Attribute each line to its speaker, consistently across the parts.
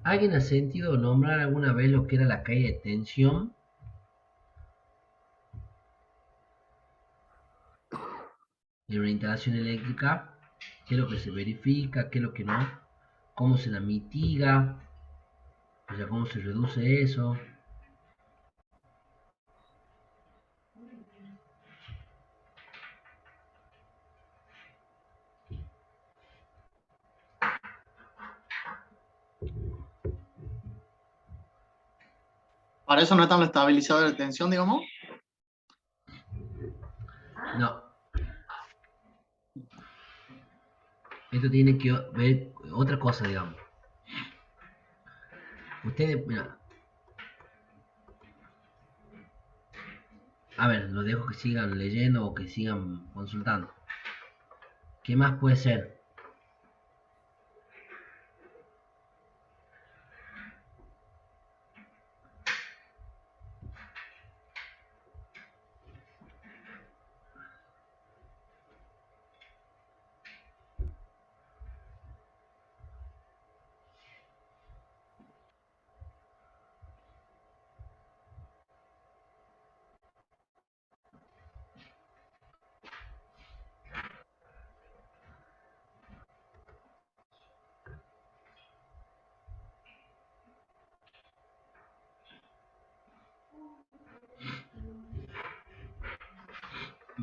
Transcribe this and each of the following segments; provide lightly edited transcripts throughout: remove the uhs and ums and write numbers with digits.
Speaker 1: ¿Alguien ha sentido nombrar alguna vez lo que era la caída de tensión en una instalación eléctrica? ¿Qué es lo que se verifica? ¿Qué es lo que no? ¿Cómo se la mitiga? O sea, ¿cómo se reduce eso?
Speaker 2: Para eso no están los estabilizadores de tensión, digamos.
Speaker 1: No, esto tiene que ver otra cosa, digamos. Ustedes, mira, a ver, los dejo que sigan leyendo o que sigan consultando. ¿Qué más puede ser?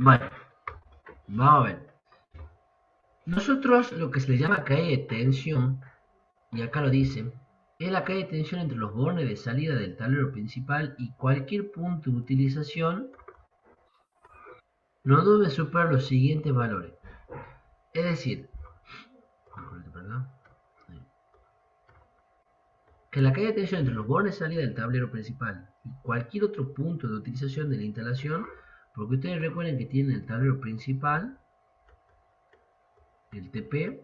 Speaker 1: Bueno, vamos a ver. Nosotros lo que se le llama caída de tensión, y acá lo dice, es la caída de tensión entre los bornes de salida del tablero principal y cualquier punto de utilización no debe superar los siguientes valores. Es decir, que la caída de tensión entre los bornes de salida del tablero principal y cualquier otro punto de utilización de la instalación, porque ustedes recuerden que tienen el tablero principal, el TP,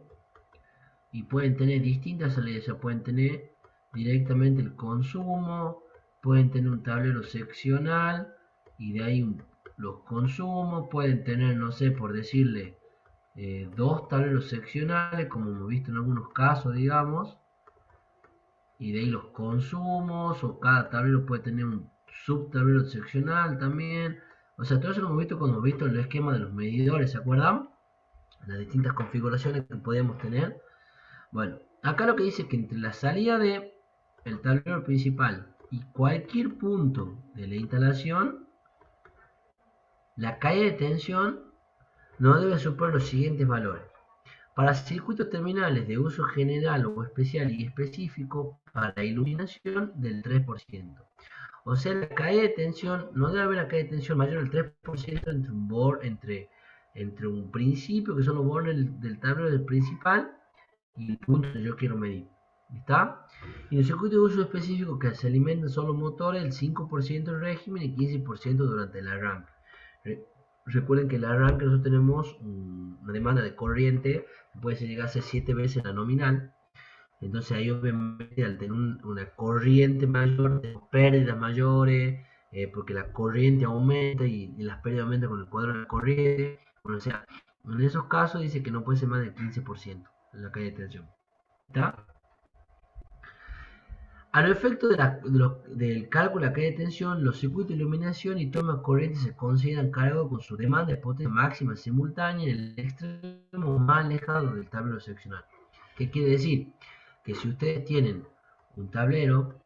Speaker 1: y pueden tener distintas salidas, ya pueden tener directamente el consumo, pueden tener un tablero seccional y de ahí los consumos, pueden tener, no sé, por decirle, dos tableros seccionales, como hemos visto en algunos casos, digamos, y de ahí los consumos, o cada tablero puede tener un subtablero seccional también. O sea, todo eso lo hemos visto cuando hemos visto el esquema de los medidores, ¿se acuerdan? Las distintas configuraciones que podemos tener. Bueno, acá lo que dice es que entre la salida de el tablero principal y cualquier punto de la instalación, la caída de tensión no debe superar los siguientes valores. Para circuitos terminales de uso general o especial y específico, para iluminación del 3%. O sea, la caída de tensión, no debe haber una caída de tensión mayor al 3% entre un entre un principio, que son los bornes del tablero del principal, y el punto que yo quiero medir. ¿Está? Y en el circuito de uso específico que se alimentan solo motores, el 5% del régimen y 15% durante el arranque. Recuerden que el arranque nosotros tenemos una demanda de corriente que puede llegar a ser 7 veces la nominal. Entonces ahí obviamente al tener una corriente mayor, tenemos pérdidas mayores, porque la corriente aumenta y las pérdidas aumentan con el cuadro de la corriente. Bueno, o sea, en esos casos dice que no puede ser más del 15% en la caída de tensión. ¿Está? A los efectos del cálculo de la caída de tensión, los circuitos de iluminación y toma corriente se consideran cargados con su demanda de potencia máxima simultánea en el extremo más alejado del tablero seccional. ¿Qué quiere decir? Que si ustedes tienen un tablero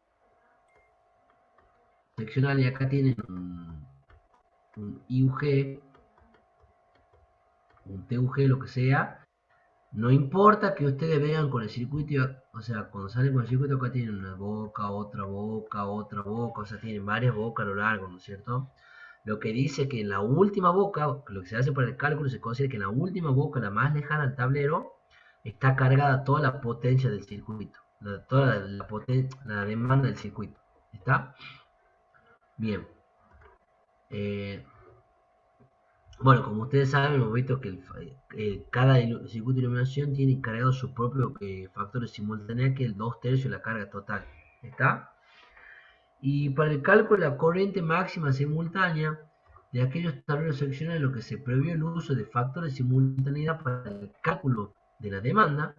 Speaker 1: seccional y acá tienen un IUG, un TUG, lo que sea, no importa que ustedes vean con el circuito, o sea, cuando salen con el circuito acá tienen una boca, otra boca, o sea, tienen varias bocas a lo largo, ¿no es cierto? Lo que dice que en la última boca, lo que se hace para el cálculo, se considera que en la última boca, la más lejana al tablero, está cargada toda la potencia del circuito, toda la demanda del circuito. ¿Está? Bien. Eh, Bueno, como ustedes saben, hemos visto que cada circuito de iluminación tiene cargado su propio factor de simultaneidad, que es el 2/3 de la carga total. ¿Está? Y para el cálculo de la corriente máxima simultánea de aquellos tableros seccionales, lo que se previó el uso de factores de simultaneidad para el cálculo de la demanda,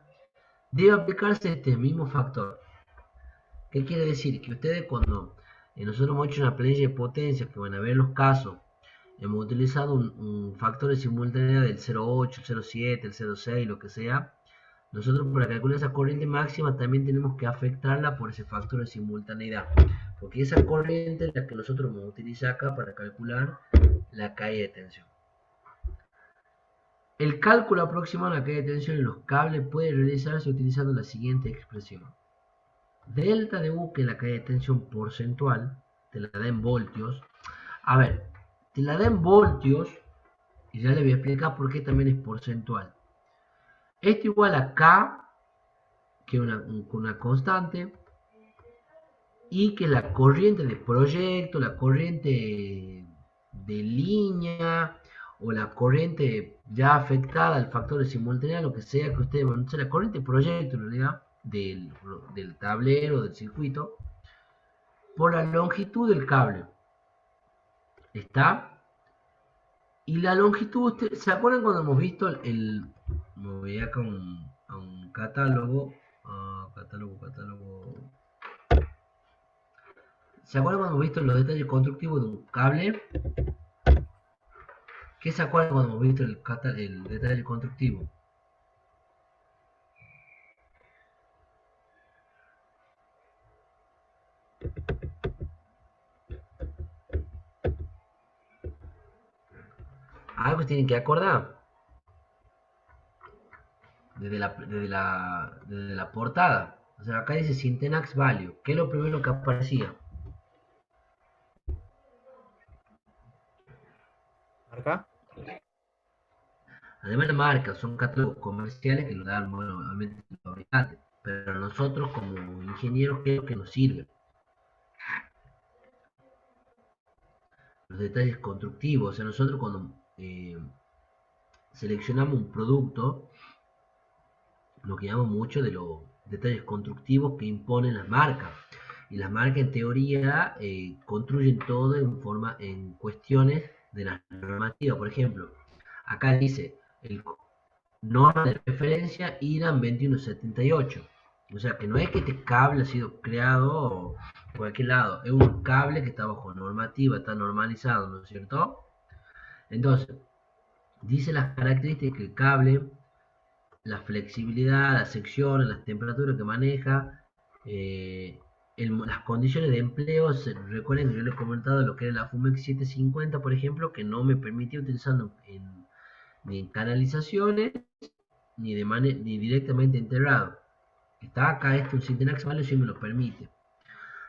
Speaker 1: debe aplicarse este mismo factor. ¿Qué quiere decir? Que ustedes cuando nosotros hemos hecho una planilla de potencia, que van a ver los casos, hemos utilizado un factor de simultaneidad del 0,8, el 0,7, el 0,6, lo que sea. Nosotros para calcular esa corriente máxima también tenemos que afectarla por ese factor de simultaneidad. Porque esa corriente es la que nosotros vamos a utilizar acá para calcular la caída de tensión. El cálculo aproximado de la caída de tensión en los cables puede realizarse utilizando la siguiente expresión. Delta de U, que es la caída de tensión porcentual, te la da en voltios. A ver, te la da en voltios, y ya le voy a explicar por qué también es porcentual. Esto igual a K, que es una constante, y que la corriente de proyecto, la corriente de línea, o la corriente ya afectada al factor de simultaneidad, lo que sea que ustedes van a la corriente de proyecto en realidad, del tablero, del circuito, por la longitud del cable. ¿Está? Y la longitud, ¿se acuerdan cuando hemos visto me voy acá a un catálogo, catálogo. ¿Se acuerdan cuando hemos visto los detalles constructivos de un cable? ¿Qué se acuerdan cuando hemos visto el detalle constructivo? Algo tienen que acordar desde la portada. O sea, acá dice Syntenax Value. ¿Qué es lo primero que aparecía?
Speaker 3: ¿Marca?
Speaker 1: Además de marcas, son catálogos comerciales que lo dan, bueno, obviamente el fabricante. Pero a nosotros como ingenieros, ¿qué es lo que nos sirve? Los detalles constructivos. O sea, nosotros cuando seleccionamos un producto, nos guiamos mucho de los detalles constructivos que imponen las marcas. Y las marcas en teoría construyen todo en cuestiones de la normativa. Por ejemplo, acá dice el norma de referencia IRAN 2178. O sea que no es que este cable ha sido creado por cualquier lado, es un cable que está bajo normativa, está normalizado, ¿no es cierto? Entonces, dice las características del cable, la flexibilidad, las secciones, las temperaturas que maneja, las condiciones de empleo. Recuerden que yo les he comentado lo que era la FUMEX 750, por ejemplo, que no me permitía utilizarlo ni en canalizaciones ni directamente integrado. Está acá un Syntenax Value si me lo permite.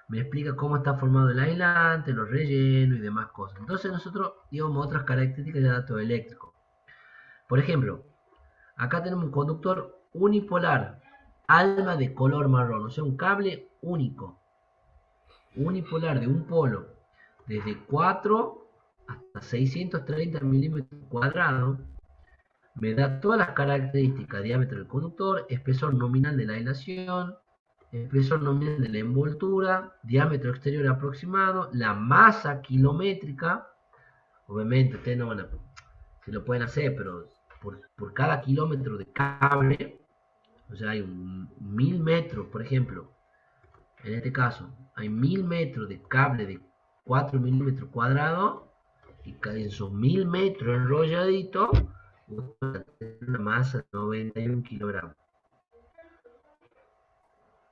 Speaker 1: Me explica cómo está formado el aislante, los rellenos y demás cosas. Entonces nosotros digamos otras características de datos eléctricos. Por ejemplo, acá tenemos un conductor unipolar, alma de color marrón, o sea, un cable único, unipolar de un polo, desde 4 hasta 630 milímetros cuadrados. Me da todas las características: diámetro del conductor, espesor nominal de la aislación, espesor nominal de la envoltura, diámetro exterior aproximado, la masa kilométrica. Obviamente ustedes no van a, se lo pueden hacer, pero por cada kilómetro de cable, o sea, hay 1000 metros, por ejemplo, en este caso, hay 1000 metros de cable de 4 milímetros cuadrados, y en esos 1000 metros enrolladitos, una masa de 91 kilogramos.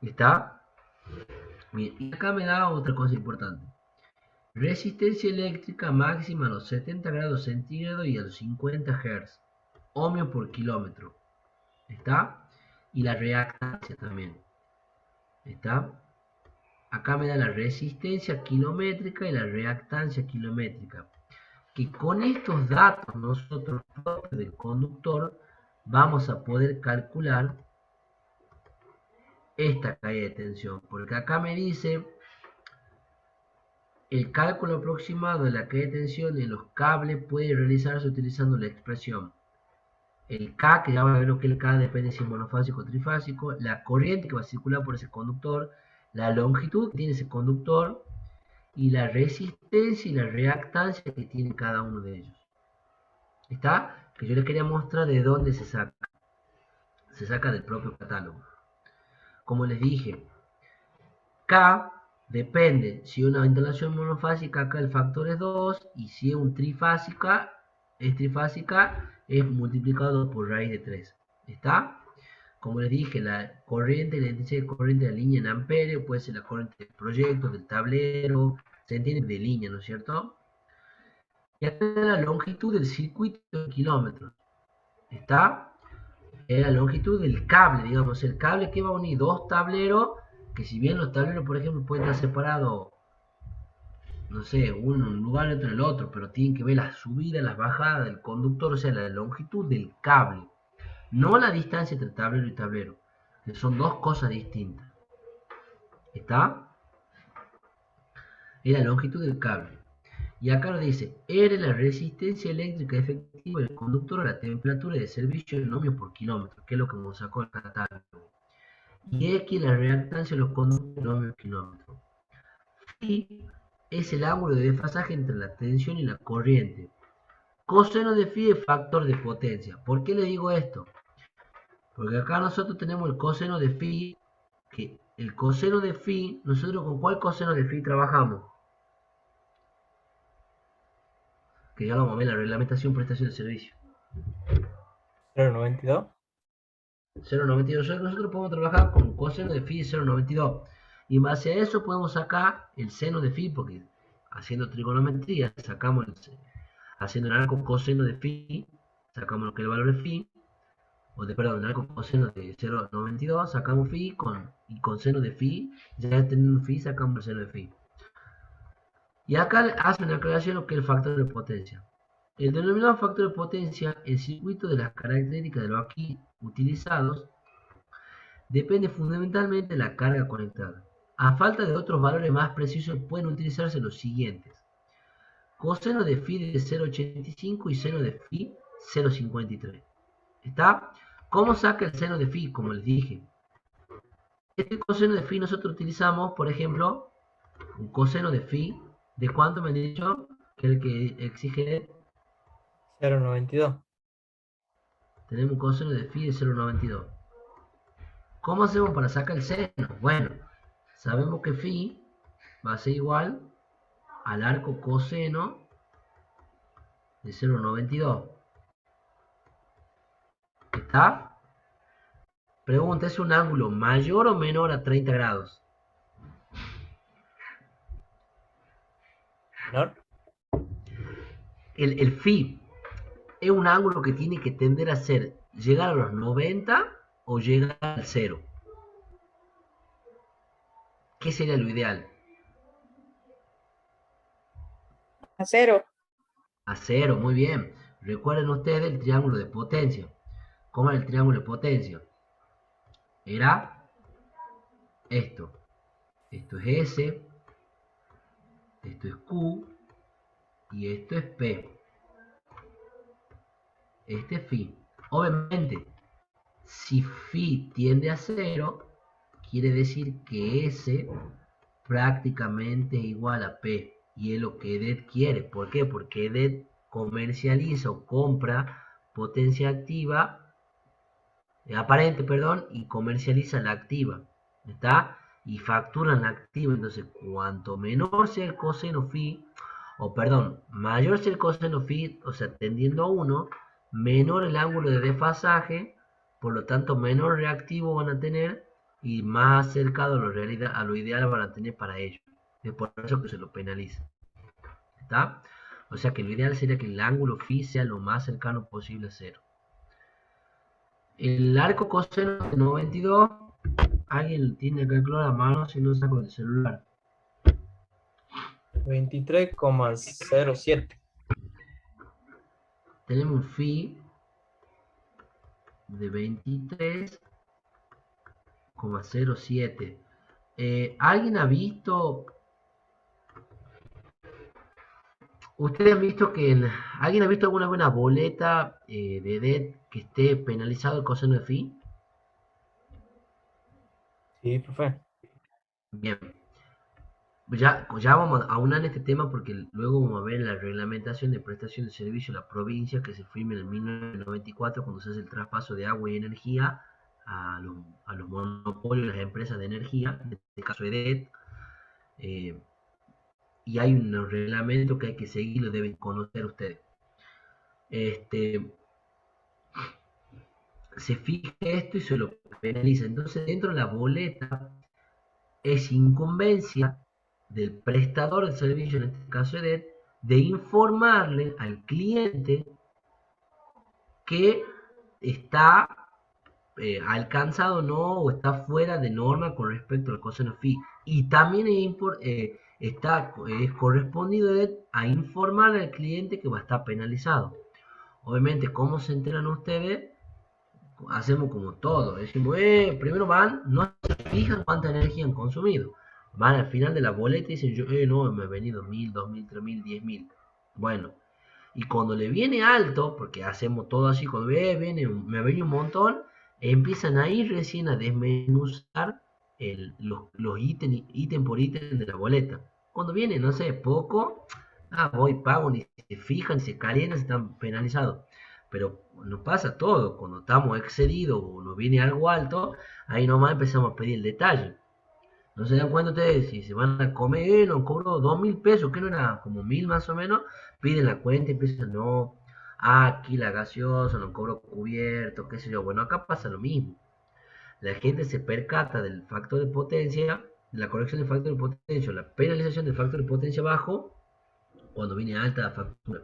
Speaker 1: ¿Está? Bien, y acá me da otra cosa importante. Resistencia eléctrica máxima a los 70 grados centígrados y a los 50 Hz. Ohmios por kilómetro. ¿Está? Y la reactancia también. ¿Está? Acá me da la resistencia kilométrica y la reactancia kilométrica. Que con estos datos nosotros del conductor vamos a poder calcular esta caída de tensión, porque acá me dice el cálculo aproximado de la caída de tensión en los cables puede realizarse utilizando la expresión el K, que ya van a ver lo que es el K, depende si es monofásico o trifásico, la corriente que va a circular por ese conductor, la longitud que tiene ese conductor y la resistencia y la reactancia que tiene cada uno de ellos. ¿Está? Que yo les quería mostrar de dónde se saca. Se saca del propio catálogo. Como les dije, K depende, si es una instalación monofásica, acá el factor es 2, y si es trifásica, es multiplicado por raíz de 3. ¿Está? Como les dije, la corriente, la intensidad de corriente de la línea en amperes, puede ser la corriente del proyecto, del tablero, se entiende de línea, ¿no es cierto? Y acá la longitud del circuito en kilómetros. ¿Está? Es la longitud del cable, digamos, el cable que va a unir dos tableros, que si bien los tableros, por ejemplo, pueden estar separados, no sé, uno en un lugar y otro en el otro, pero tienen que ver las subidas, las bajadas del conductor, o sea, la longitud del cable, no la distancia entre tablero y tablero, que son dos cosas distintas. ¿Está? Es la longitud del cable. Y acá nos dice, R la resistencia eléctrica efectiva del conductor a la temperatura de servicio en ohmios por kilómetro, que es lo que nos sacó el catálogo. Y X la reactancia de los conductores en ohmios por kilómetro. Phi es el ángulo de desfasaje entre la tensión y la corriente. Coseno de phi es factor de potencia. ¿Por qué le digo esto? Porque acá nosotros tenemos el coseno de phi, que el coseno de phi, nosotros con cuál coseno de phi trabajamos. Que ya vamos a ver la reglamentación prestación de servicio.
Speaker 3: 0,92.
Speaker 1: 0,92. Nosotros podemos trabajar con un coseno de phi de 0,92. Y en base a eso podemos sacar el seno de phi, porque haciendo trigonometría sacamos haciendo el arco coseno de phi, sacamos lo que es el valor de phi, perdón, el arco coseno de 0,92, sacamos phi y con seno de phi, ya teniendo phi sacamos el seno de phi. Y acá hace una aclaración lo que es el factor de potencia. El denominado factor de potencia, el circuito de las características de los aquí utilizados, depende fundamentalmente de la carga conectada. A falta de otros valores más precisos pueden utilizarse los siguientes. Coseno de phi de 0,85 y seno de phi 0,53. ¿Está? ¿Cómo saca el seno de phi? Como les dije. Este coseno de phi nosotros utilizamos, por ejemplo, un coseno de phi. ¿De cuánto me han dicho? Que el que exige
Speaker 3: 0,92.
Speaker 1: Tenemos un coseno de phi de 0,92. ¿Cómo hacemos para sacar el seno? Bueno, sabemos que phi va a ser igual al arco coseno de 0,92. ¿Está? Pregunta, ¿es un ángulo mayor o menor a 30 grados?
Speaker 3: Menor.
Speaker 1: El phi es un ángulo que tiene que tender a llegar a los 90 o llegar al 0. ¿Qué sería lo ideal?
Speaker 4: A 0.
Speaker 1: A 0, muy bien. Recuerden ustedes el triángulo de potencia. ¿Cómo era el triángulo de potencia? Era esto. Esto es S, esto es Q y esto es P. Este es phi. Obviamente, si phi tiende a 0, quiere decir que S prácticamente es igual a P. Y es lo que EDET quiere. ¿Por qué? Porque EDET comercializa o compra potencia activa, aparente, perdón, y comercializa la activa. ¿Está? Y facturan la activa. Entonces, cuanto menor sea el coseno phi, o perdón, mayor sea el coseno phi, o sea, tendiendo a 1, menor el ángulo de desfasaje, por lo tanto menor reactivo van a tener y más acercado a lo ideal van a tener para ellos. Es por eso que se lo penaliza. ¿Está? O sea que lo ideal sería que el ángulo phi sea lo más cercano posible a 0. El arco coseno de 92, alguien tiene que calcular a mano si no saco el celular.
Speaker 3: 23,07.
Speaker 1: Tenemos un phi de 23,07. ¿Alguien ha visto? ¿Ustedes han visto alguien ha visto alguna buena boleta de EDET que esté penalizado el coseno de phi?
Speaker 3: Sí, profe.
Speaker 1: Bien. Ya vamos a aunar este tema porque luego vamos a ver la reglamentación de prestación de servicio de la provincia que se firma en 1994 cuando se hace el traspaso de agua y energía a los monopolios de las empresas de energía, en este caso EDET, eh, y hay un reglamento que hay que seguir, lo deben conocer ustedes. Se fija esto y se lo penaliza. Entonces, dentro de la boleta es incumbencia del prestador de servicio, en este caso EDET, de informarle al cliente que está alcanzado no o está fuera de norma con respecto al coseno phi. Y también es correspondido a informar al cliente que va a estar penalizado. Obviamente, ¿cómo se enteran ustedes? Hacemos como todo. Decimos, primero van, no se fijan cuánta energía han consumido. Van al final de la boleta y dicen, yo, no, me he venido 1000, 2000, 3000, 10.000. Bueno, y cuando le viene alto, porque hacemos todo así, cuando me viene un montón, empiezan a ir recién a desmenuzar los ítem por ítem de la boleta. Cuando viene, no sé, poco, voy, pago, ni se fijan, ni se calientan, están penalizados. Pero nos pasa todo, cuando estamos excedidos o nos viene algo alto, ahí nomás empezamos a pedir el detalle. No se dan cuenta ustedes, si se van a comer, nos cobró 2.000 pesos, que no era como 1.000 más o menos, piden la cuenta y empiezan, no, aquí la gaseosa, nos cobró cubierto, qué sé yo. Bueno, acá pasa lo mismo. La gente se percata del factor de potencia, de la corrección del factor de potencia, la penalización del factor de potencia bajo, cuando viene alta la factura.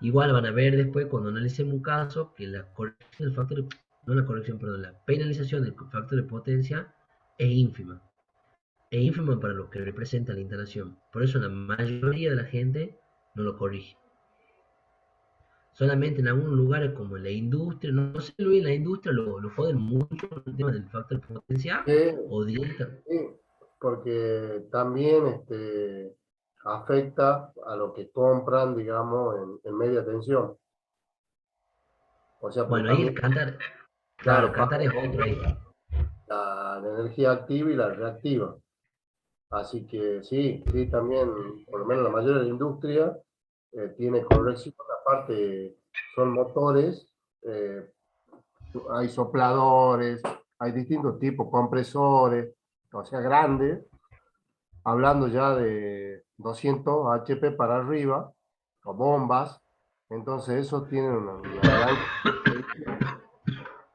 Speaker 1: Igual van a ver después, cuando analicemos un caso, que la corrección del factor de, no la corrección, perdón, la penalización del factor de potencia es ínfima. Es ínfima para lo que representa la instalación. Por eso la mayoría de la gente no lo corrige. Solamente en algunos lugares como en la industria, no sé, Luis, en la industria lo joden mucho el tema del factor de potencia o directa.
Speaker 5: Sí, porque también afecta a lo que compran, digamos, en media tensión. O sea,
Speaker 1: Bueno, ahí
Speaker 5: también,
Speaker 1: el cantar, claro,
Speaker 5: claro,
Speaker 1: el cantar es otro ahí.
Speaker 5: la energía activa y la reactiva. Así que sí, sí, también, por lo menos la mayoría de la industria tiene corrección. Aparte, son motores, hay sopladores, hay distintos tipos, compresores, o sea, grandes, hablando ya de 200 HP para arriba, o bombas. Entonces, eso tiene una gran...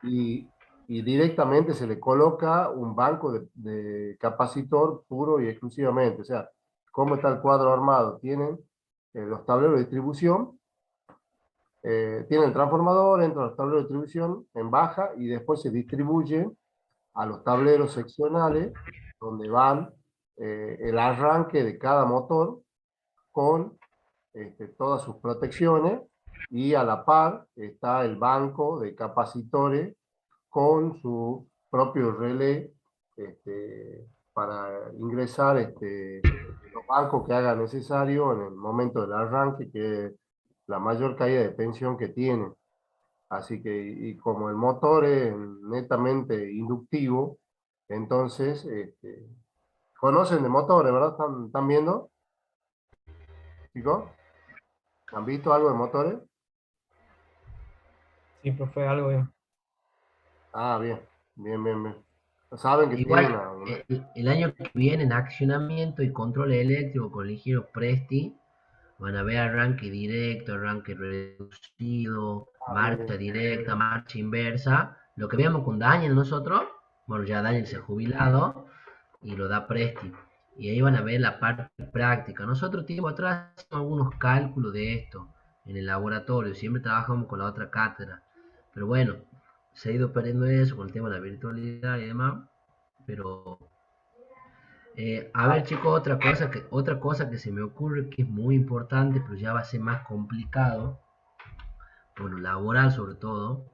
Speaker 5: y directamente se le coloca un banco de capacitor puro y exclusivamente. O sea, ¿cómo está el cuadro armado? Tienen los tableros de distribución, tienen el transformador, entra a los tableros de distribución en baja y después se distribuye a los tableros seccionales donde van el arranque de cada motor con todas sus protecciones, y a la par está el banco de capacitores con su propio relé para ingresar los bancos que haga necesario en el momento del arranque, que es la mayor caída de tensión que tiene. Así que, y como el motor es netamente inductivo, entonces, conocen de motores, ¿verdad? ¿Están viendo, chicos? ¿Han visto algo de motores?
Speaker 3: Sí, profe, algo bien.
Speaker 5: Ah, bien, bien, bien, bien. Saben que tiene
Speaker 1: Igual, el año que viene en accionamiento y control eléctrico con ligeros Presti, van a ver arranque directo, arranque reducido, marcha directa, marcha inversa. Lo que veamos con Daniel nosotros, bueno, ya Daniel se ha jubilado y lo da Presti. Y ahí van a ver la parte práctica. Nosotros tiempo atrás hicimos algunos cálculos de esto en el laboratorio, siempre trabajamos con la otra cátedra. Pero bueno, se ha ido perdiendo eso con el tema de la virtualidad y demás. Pero a ver, chicos, otra cosa que se me ocurre que es muy importante, pero ya va a ser más complicado, por lo laboral sobre todo.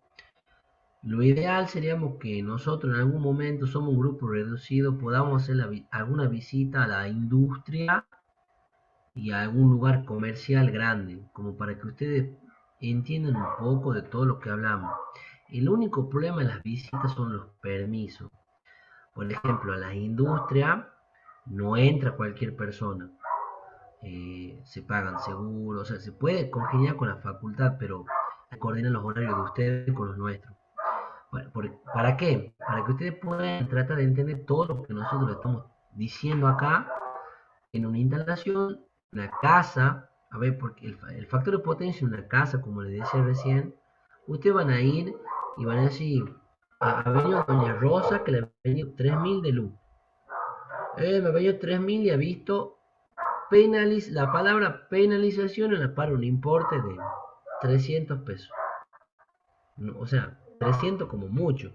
Speaker 1: Lo ideal sería que nosotros en algún momento, somos un grupo reducido, podamos hacer alguna visita a la industria y a algún lugar comercial grande, como para que ustedes entiendan un poco de todo lo que hablamos. El único problema de las visitas son los permisos. Por ejemplo, a la industria no entra cualquier persona. Se pagan seguros, o sea, se puede congeniar con la facultad, pero coordinan los horarios de ustedes con los nuestros. ¿Para qué? Para que ustedes puedan tratar de entender todo lo que nosotros estamos diciendo acá, en una instalación, una casa, a ver, porque el factor de potencia en una casa, como les decía recién, ustedes van a ir y van a decir, ha venido doña Rosa que le ha venido 3.000 de luz. Me ha venido 3.000 y ha visto la palabra penalización en la par un importe de 300 pesos. No, o sea, 300 como mucho.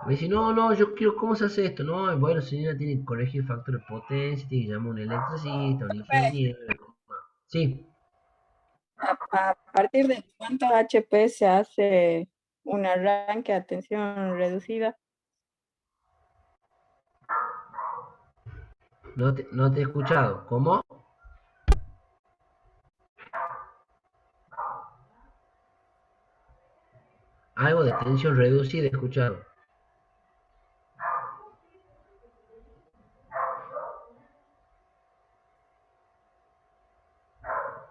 Speaker 1: Me dice, no, no, yo quiero, ¿cómo se hace esto? No, bueno, señora, tiene que corregir el factor de potencia, tiene que llamar a un electricista, un ingeniero. Sí,
Speaker 4: ¿A partir de cuánto HP se hace un arranque a tensión reducida?
Speaker 1: no te he escuchado. ¿Cómo? Algo de tensión reducida he escuchado.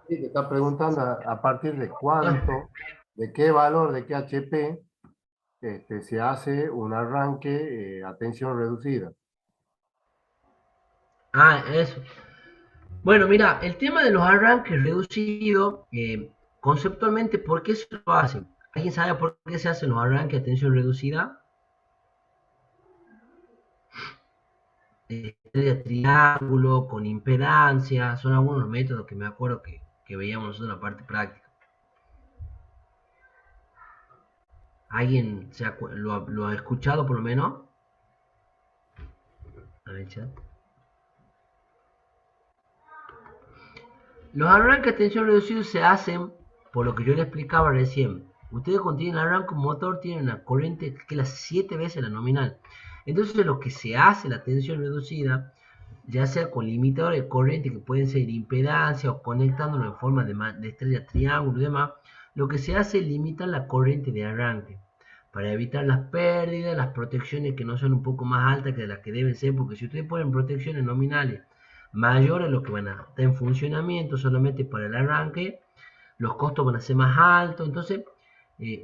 Speaker 5: Sí, te está preguntando a partir de
Speaker 1: Ah,
Speaker 5: cuánto, de qué valor, de qué HP se hace un arranque a tensión reducida.
Speaker 1: eso. Bueno, mira, el tema de los arranques reducidos, conceptualmente, ¿por qué se lo hacen? ¿Alguien sabe por qué se hacen los arranques a tensión reducida? De triángulo, con impedancia, son algunos métodos que me acuerdo que veíamos nosotros en la parte práctica. ¿Alguien lo ha escuchado por lo menos? A ver, chat. Los arranques a tensión reducida se hacen por lo que yo le explicaba recién. Ustedes cuando tienen arranque un motor tienen una corriente que es las 7 veces la nominal. Entonces lo que se hace la tensión reducida, ya sea con limitadores de corriente que pueden ser impedancia o conectándolo en forma de estrella triángulo y demás, lo que se hace es limitar la corriente de arranque para evitar las pérdidas, las protecciones que no son un poco más altas que las que deben ser, porque si ustedes ponen protecciones nominales mayores a lo que van a estar en funcionamiento solamente para el arranque, los costos van a ser más altos. Entonces,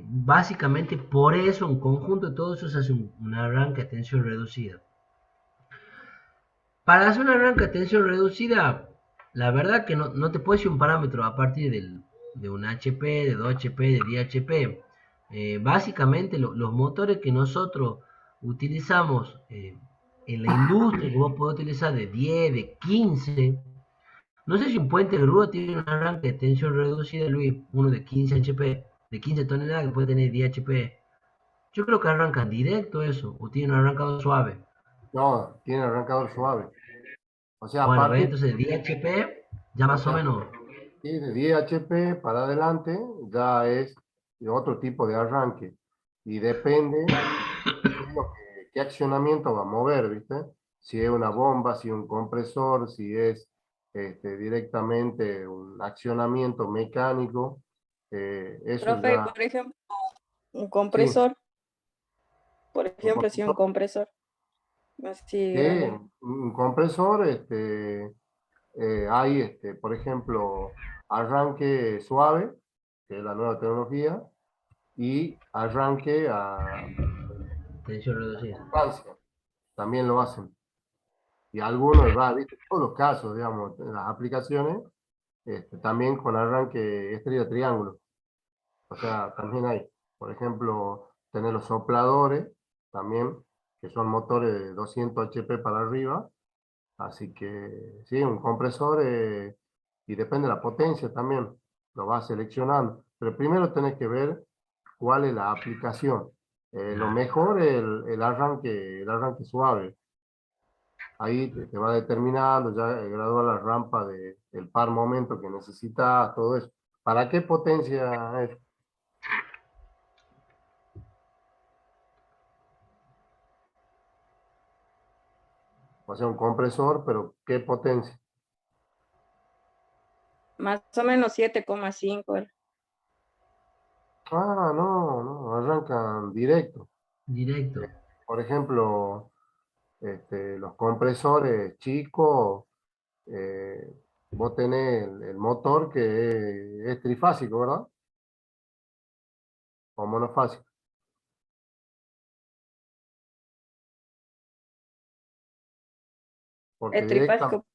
Speaker 1: básicamente por eso, en conjunto de todo eso, se hace un arranque a tensión reducida. Para hacer un arranque a tensión reducida, la verdad que no te puedo decir un parámetro a partir de un HP, de 2 HP, de 10 HP. Básicamente los motores que nosotros utilizamos en la industria, que vos podés utilizar de 10, de 15. No sé si un puente de grúa tiene un arranque de tensión reducida, Luis, uno de 15 HP, de 15 toneladas que puede tener 10 HP. Yo creo que arrancan directo eso, o tienen un arrancado suave.
Speaker 5: No, tiene arrancador suave. O sea, a
Speaker 1: Bueno, ¿ves?
Speaker 5: partir,
Speaker 1: Entonces 10 HP, ya
Speaker 5: o
Speaker 1: más o
Speaker 5: sea,
Speaker 1: menos.
Speaker 5: sí, de 10 HP para adelante ya es de otro tipo de arranque. Y depende qué, es lo qué accionamiento va a mover, ¿viste? Si es una bomba, si es un compresor, si es directamente un accionamiento mecánico, eso
Speaker 4: Profe,
Speaker 5: ya,
Speaker 4: por ejemplo, un
Speaker 5: sí,
Speaker 4: compresor, por
Speaker 5: un
Speaker 4: ejemplo, si un
Speaker 5: compresor,
Speaker 4: compresor así
Speaker 5: sí,
Speaker 4: grande.
Speaker 5: un compresor, hay, por ejemplo, arranque suave, que es la nueva tecnología, y arranque a
Speaker 1: Tensión reducida.
Speaker 5: distancia, también lo hacen. Y algunos, va, ¿viste? Todos los casos, digamos, en las aplicaciones, también con arranque estrella triángulo. O sea, también hay, por ejemplo, tener los sopladores, también, que son motores de 200 HP para arriba. Así que, sí, un compresor, y depende de la potencia también, lo vas seleccionando. Pero primero tenés que ver cuál es la aplicación. Lo
Speaker 1: Claro.
Speaker 5: mejor es el arranque suave. Ahí te va determinando, ya gradúa la rampa del par momento que necesitas, todo eso. ¿Para qué potencia es? O sea, un compresor, pero ¿qué potencia?
Speaker 4: Más o menos 7,5.
Speaker 5: Ah, no, no, arrancan directo.
Speaker 1: Directo.
Speaker 5: Por ejemplo, los compresores chicos, eh, vos tenés el motor que es trifásico, ¿verdad? O monofásico. Porque
Speaker 4: Es trifásico.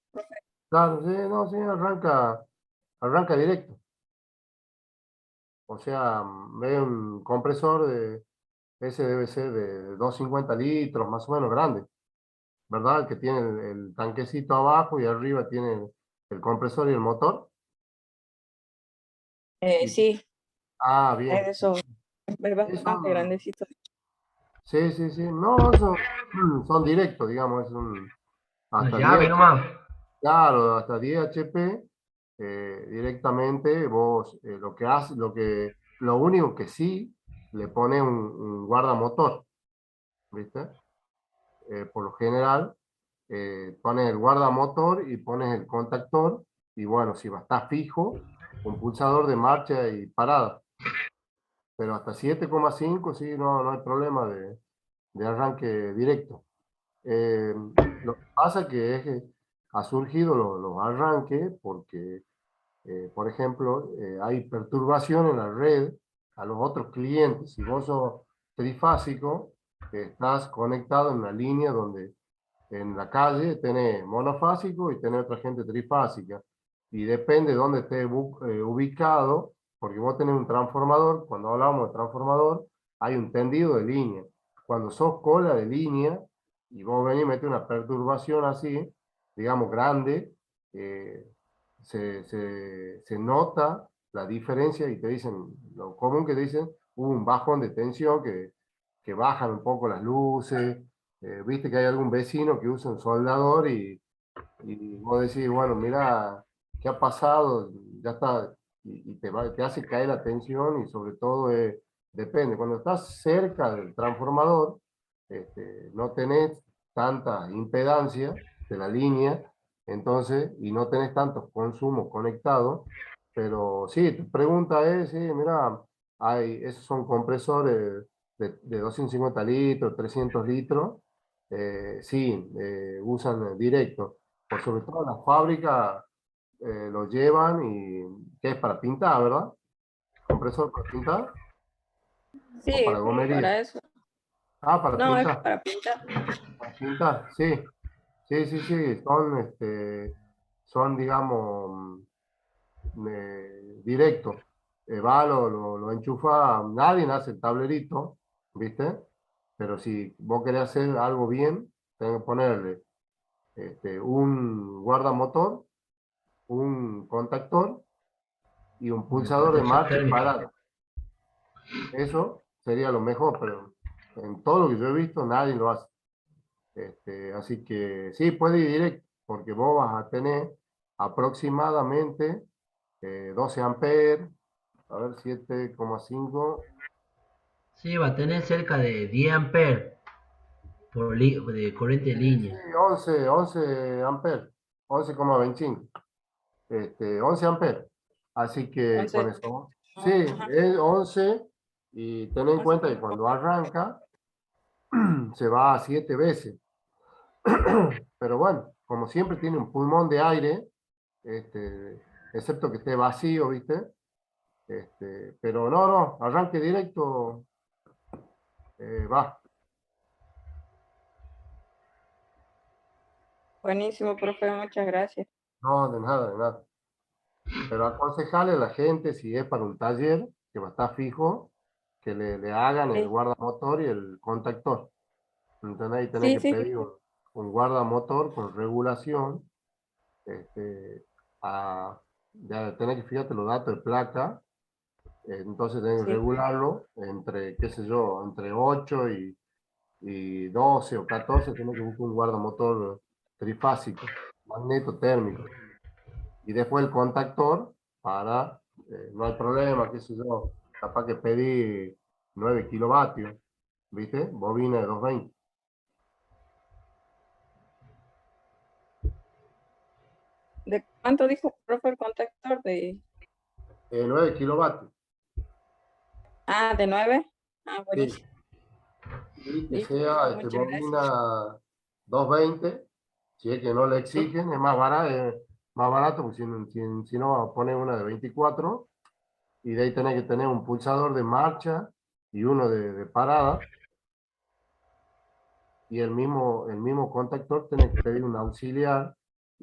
Speaker 5: Claro, sí, no, sí, arranca directo. O sea, ve un compresor ese debe ser de 250 litros, más o menos grande, ¿verdad? Que tiene el tanquecito abajo y arriba tiene el compresor y el motor. Y-
Speaker 4: Sí,
Speaker 5: ah,
Speaker 4: es
Speaker 5: bien.
Speaker 4: eso, es
Speaker 5: Sí,
Speaker 4: bastante grandecito.
Speaker 5: sí, sí, sí. No, son directos, digamos,
Speaker 1: La
Speaker 5: hasta
Speaker 1: llave
Speaker 5: 10,
Speaker 1: nomás.
Speaker 5: claro, hasta 10 HP, directamente vos lo que haces, lo único que sí le pone un guardamotor, ¿viste? Por lo general, pones el guardamotor y pones el contactor, y bueno, si va a estar fijo, un pulsador de marcha y parada. Pero hasta 7,5 sí, no hay problema de arranque directo. Eh, lo que pasa que es que ha surgido los arranques porque, por ejemplo, hay perturbación en la red a los otros clientes. Si vos sos trifásico, estás conectado en una línea donde en la calle tenés monofásico y tenés otra gente trifásica. Y depende de dónde estés ubicado, porque vos tenés un transformador, cuando hablamos de transformador, hay un tendido de línea. Cuando sos cola de línea, y vos venís y metés una perturbación así, digamos grande, eh, se nota la diferencia y te dicen, lo común que te dicen, hubo un bajón de tensión que bajan un poco las luces, viste que hay algún vecino que usa un soldador y vos decís, bueno, mira, ¿qué ha pasado? Ya está, y te hace caer la tensión y sobre todo depende. Cuando estás cerca del transformador, no tenés tanta impedancia de la línea, entonces, y no tenés tantos consumos conectados, pero sí, tu pregunta es, sí, mira, esos son compresores de 250 litros, 300 litros, sí, usan directo. Por sobre todo las fábricas lo llevan y que es para pintar, ¿verdad? Compresor para pintar o
Speaker 4: Sí,
Speaker 5: para gomería.
Speaker 4: para eso.
Speaker 5: Ah, para
Speaker 4: No, es
Speaker 5: pintar.
Speaker 4: para pintar.
Speaker 5: Para pintar, sí. Sí, sí, sí. Son digamos, directos. Va, lo enchufa, nadie hace el tablerito, ¿viste? Pero si vos querés hacer algo bien, tenés que ponerle un guardamotor, un contactor y un
Speaker 1: De
Speaker 5: pulsador de
Speaker 1: protección
Speaker 5: marcha y
Speaker 1: térmica.
Speaker 5: parada. Eso sería lo mejor, pero en todo lo que yo he visto nadie lo hace. Así que sí, puede ir directo, porque vos vas a tener aproximadamente 12 amperes, a ver, 7,5,
Speaker 1: Sí, va a tener cerca de 10 amperes de corriente de
Speaker 5: sí,
Speaker 1: línea.
Speaker 5: 11 amperes, 11,25, 11 amperes. Así que con
Speaker 4: 11.
Speaker 5: eso, sí,
Speaker 4: Ajá.
Speaker 5: es 11 y ten en cuenta que cuando arranca se va a 7 veces. Pero bueno, como siempre tiene un pulmón de aire, excepto que esté vacío, ¿viste? Pero no, arranque directo, va.
Speaker 4: Buenísimo, profe, muchas gracias.
Speaker 5: No, de nada, de nada. Pero aconsejale a la gente, si es para un taller que va a estar fijo, que le hagan el
Speaker 4: Sí,
Speaker 5: guardamotor y el contactor. ¿Entendés? Y tenés
Speaker 4: sí,
Speaker 5: que
Speaker 4: sí.
Speaker 5: pedir un guardamotor con regulación, este, ya tenés que fijarte los datos de placa, entonces tenés que
Speaker 4: Sí.
Speaker 5: regularlo entre, qué sé yo, entre 8 y 12 o 14, tenés que buscar un guardamotor trifásico, magneto térmico. Y después el contactor para, no hay problema, qué sé yo, capaz que pedí 9 kilovatios, ¿viste? Bobina de 220.
Speaker 4: ¿De cuánto dijo, profe, el contactor?
Speaker 5: 9 kilovatios,
Speaker 4: De 9.
Speaker 5: sí.
Speaker 4: Buenísimo.
Speaker 5: Y que
Speaker 4: Listo,
Speaker 5: sea
Speaker 4: profe, muchas gracias.
Speaker 5: bobina 220, si es que no le
Speaker 4: Sí,
Speaker 5: exigen, es más barato, porque si no pone una de 24, y de ahí tenés que tener un pulsador de marcha y uno de parada, y el mismo contactor tenés que pedir un auxiliar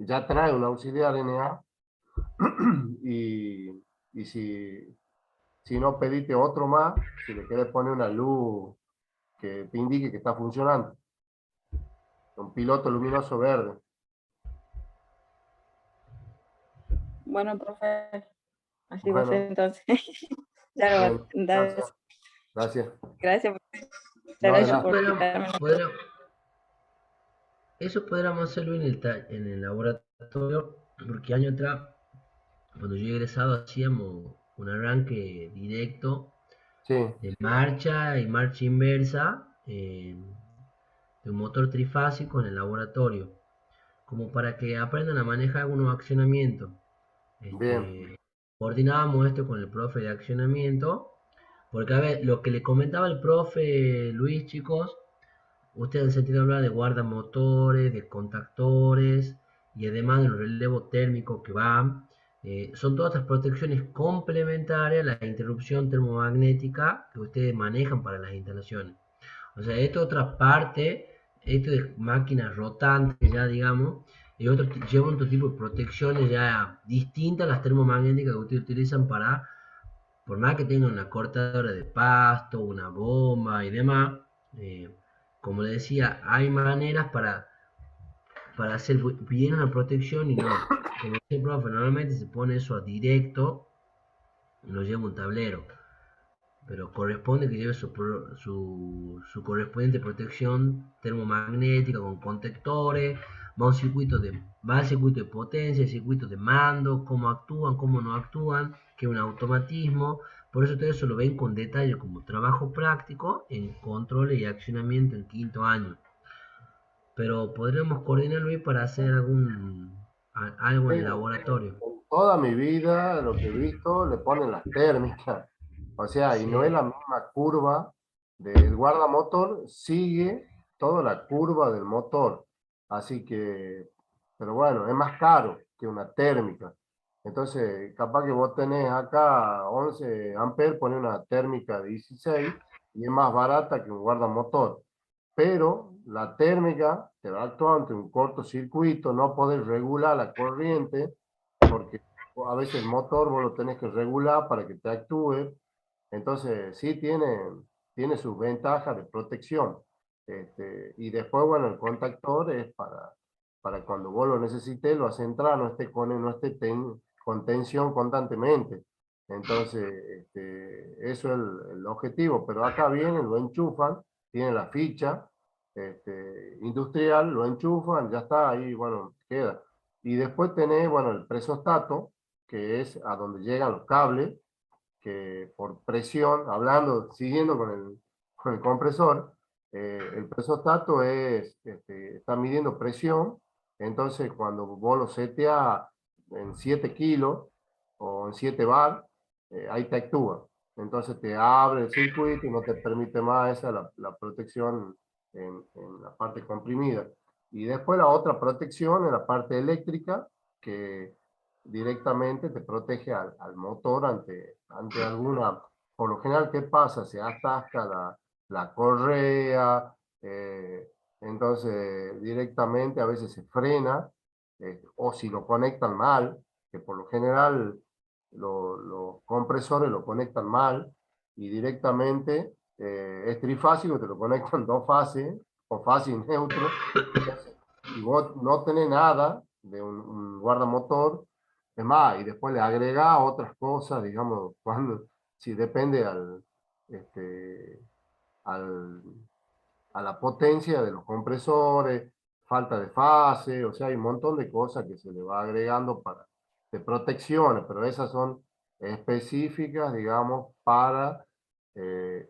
Speaker 5: ya trae un auxiliar NA y si no pediste otro más, si le querés poner una luz que te indique que está funcionando. Un piloto luminoso verde.
Speaker 4: Bueno, profe, así va a
Speaker 5: Bueno,
Speaker 4: ser entonces. Ya lo va
Speaker 5: bueno,
Speaker 4: a dar.
Speaker 5: gracias. Gracias.
Speaker 4: Gracias, muchas
Speaker 5: No, de
Speaker 4: gracias
Speaker 5: nada.
Speaker 4: por quitarme la...
Speaker 1: Eso podríamos hacerlo en el laboratorio, porque año atrás, cuando yo he egresado, hacíamos un arranque directo
Speaker 5: Sí,
Speaker 1: de marcha y marcha inversa de un motor trifásico en el laboratorio, como para que aprendan a manejar algunos accionamientos.
Speaker 5: bien.
Speaker 1: Coordinábamos esto con el profe de accionamiento, porque a ver, lo que le comentaba el profe Luis, chicos, ustedes han sentido hablar de guardamotores, de contactores y además de los relevos térmicos que van. Son todas estas protecciones complementarias a la interrupción termomagnética que ustedes manejan para las instalaciones. O sea, esto es otra parte, esto de máquinas rotantes ya, digamos, y llevan otro tipo de protecciones ya distintas a las termomagnéticas que ustedes utilizan para, por más que tengan una cortadora de pasto, una bomba y demás, eh, como le decía, hay maneras para hacer bien una protección y no. Como dice el profe, normalmente se pone eso a directo y lo lleva un tablero. Pero corresponde que lleve su correspondiente protección termomagnética con contactores, va al circuito de potencia, el circuito de mando, cómo actúan, cómo no actúan, que es un automatismo. Por eso todo eso lo ven con detalle como trabajo práctico en control y accionamiento en quinto año. Pero podremos coordinar, Luis, para hacer algo en el laboratorio.
Speaker 5: En toda mi vida, lo que he visto, le ponen las térmicas. O sea, y no es
Speaker 1: Sí,
Speaker 5: la misma curva del guardamotor, sigue toda la curva del motor. Así que, pero bueno, es más caro que una térmica. Entonces, capaz que vos tenés acá 11 amperes, pone una térmica de 16 y es más barata que un guardamotor. Pero la térmica te va a actuar ante un cortocircuito, no podés regular la corriente, porque a veces el motor vos lo tenés que regular para que te actúe. Entonces, sí tiene sus ventajas de protección. Y después, bueno, el contactor es para cuando vos lo necesites, lo haces entrar, no esté con tensión constantemente. Entonces, eso es el objetivo. Pero acá vienen, lo enchufan, tienen la ficha industrial, lo enchufan, ya está ahí, bueno, queda. Y después tenés, bueno, el presostato, que es a donde llegan los cables, que por presión, siguiendo con el compresor, el presostato está midiendo presión, entonces cuando vos lo seteas en 7 kilos o en 7 bar, ahí te actúa. Entonces te abre el circuito y no te permite más esa la protección en la parte comprimida. Y después la otra protección en la parte eléctrica, que directamente te protege al motor ante alguna, por lo general, ¿qué pasa? Se atasca la correa, entonces directamente a veces se frena, o si lo conectan mal, que por lo general los compresores lo conectan mal, y directamente es trifásico, te lo conectan dos fases, o fase y neutro, entonces, si vos no tenés nada de un guardamotor, es más, y después le agrega otras cosas, digamos, si depende al, a la potencia de los compresores, falta de fase, o sea, hay un montón de cosas que se le va agregando de protecciones, pero esas son específicas, digamos, para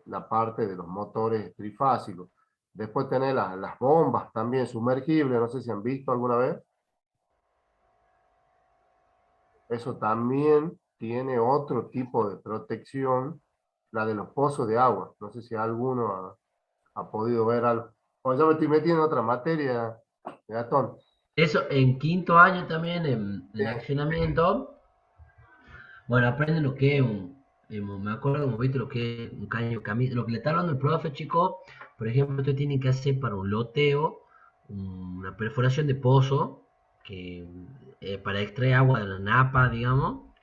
Speaker 5: la parte de los motores trifásicos. Después tener las bombas también sumergibles, no sé si han visto alguna vez. Eso también tiene otro tipo de protección, la de los pozos de agua. No sé si alguno ha podido ver algo. O yo me estoy metiendo en otra materia, Gastón.
Speaker 1: eso en quinto año también
Speaker 5: Sí,
Speaker 1: en accionamiento. Bueno, aprenden lo que es me acuerdo como viste lo que es un caño camino, lo que le está hablando el profe, chico, por ejemplo, usted tiene que hacer para un loteo una perforación de pozo, para extraer agua de la napa, digamos,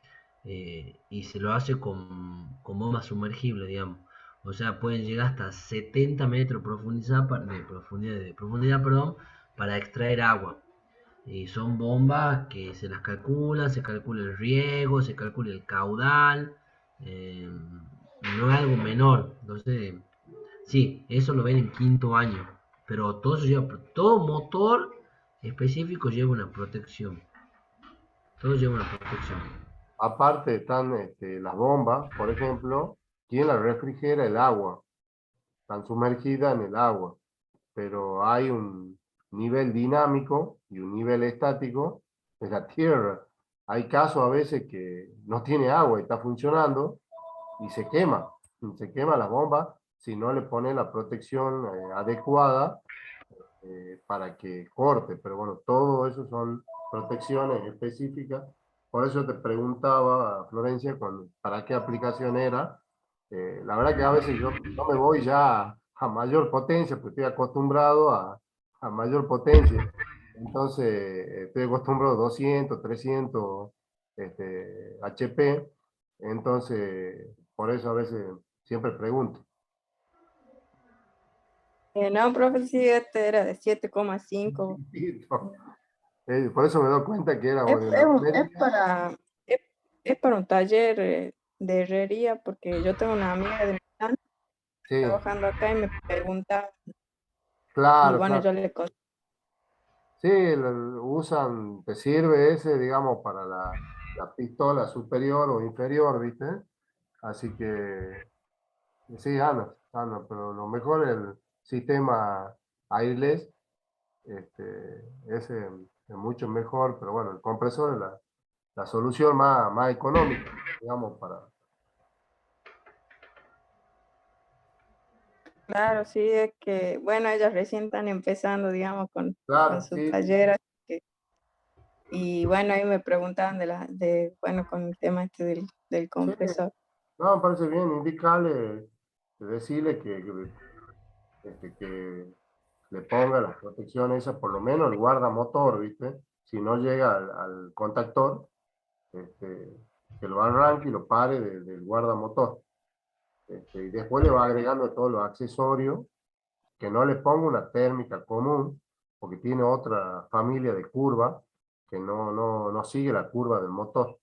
Speaker 1: y se lo hace con bomba sumergible, digamos. O sea, pueden llegar hasta 70 metros de profundidad, perdón, para extraer agua. Y son bombas que se las calcula, se calcula el riego, se calcula el caudal, eh, no es algo menor. Entonces, sí, eso lo ven en quinto año, pero todo motor específico lleva una protección. Todo lleva una protección.
Speaker 5: Aparte están las bombas, por ejemplo, quien la refrigera el agua, están sumergidas en el agua, pero hay un nivel dinámico y un nivel estático en la tierra. Hay casos a veces que no tiene agua y está funcionando y se quema la bomba si no le pone la protección adecuada para que corte, pero bueno, todo eso son protecciones específicas. Por eso te preguntaba, Florencia, para qué aplicación era. La verdad que a veces yo no me voy ya a mayor potencia, porque estoy acostumbrado a mayor potencia. Entonces, estoy acostumbrado a 200, 300 HP. Entonces, por eso a veces siempre pregunto.
Speaker 4: No, profe, sí, este era de 7,5.
Speaker 5: Por eso me doy cuenta que era
Speaker 4: Es,
Speaker 5: de
Speaker 4: es
Speaker 5: una
Speaker 4: un- es
Speaker 5: media.
Speaker 4: para, es, es para un taller de herrería, porque yo tengo una amiga de Milán
Speaker 5: Sí,
Speaker 4: trabajando acá y me pregunta, y
Speaker 5: claro,
Speaker 4: bueno,
Speaker 5: claro.
Speaker 4: yo le conté.
Speaker 5: Sí, usan, te sirve ese, digamos, para la pistola superior o inferior, ¿viste? Así que sí, anda, pero lo mejor es el sistema airless, ese es mucho mejor, pero bueno, el compresor es la solución más económica, digamos, para...
Speaker 4: Claro, sí, es que, bueno, ellas recién están empezando, digamos, con
Speaker 5: Claro,
Speaker 4: su
Speaker 5: sí,
Speaker 4: taller. Y bueno, ahí me preguntaban bueno, con el tema este del
Speaker 5: sí,
Speaker 4: compresor.
Speaker 5: no, me parece bien, indicarle, decirle que le ponga las protecciones esas, por lo menos el guardamotor, ¿viste? Si no llega al contactor, este, que lo arranque y lo pare del guardamotor. Y después le va agregando todos los accesorios, que no le ponga una térmica común, porque tiene otra familia de curva que no sigue la curva del motor.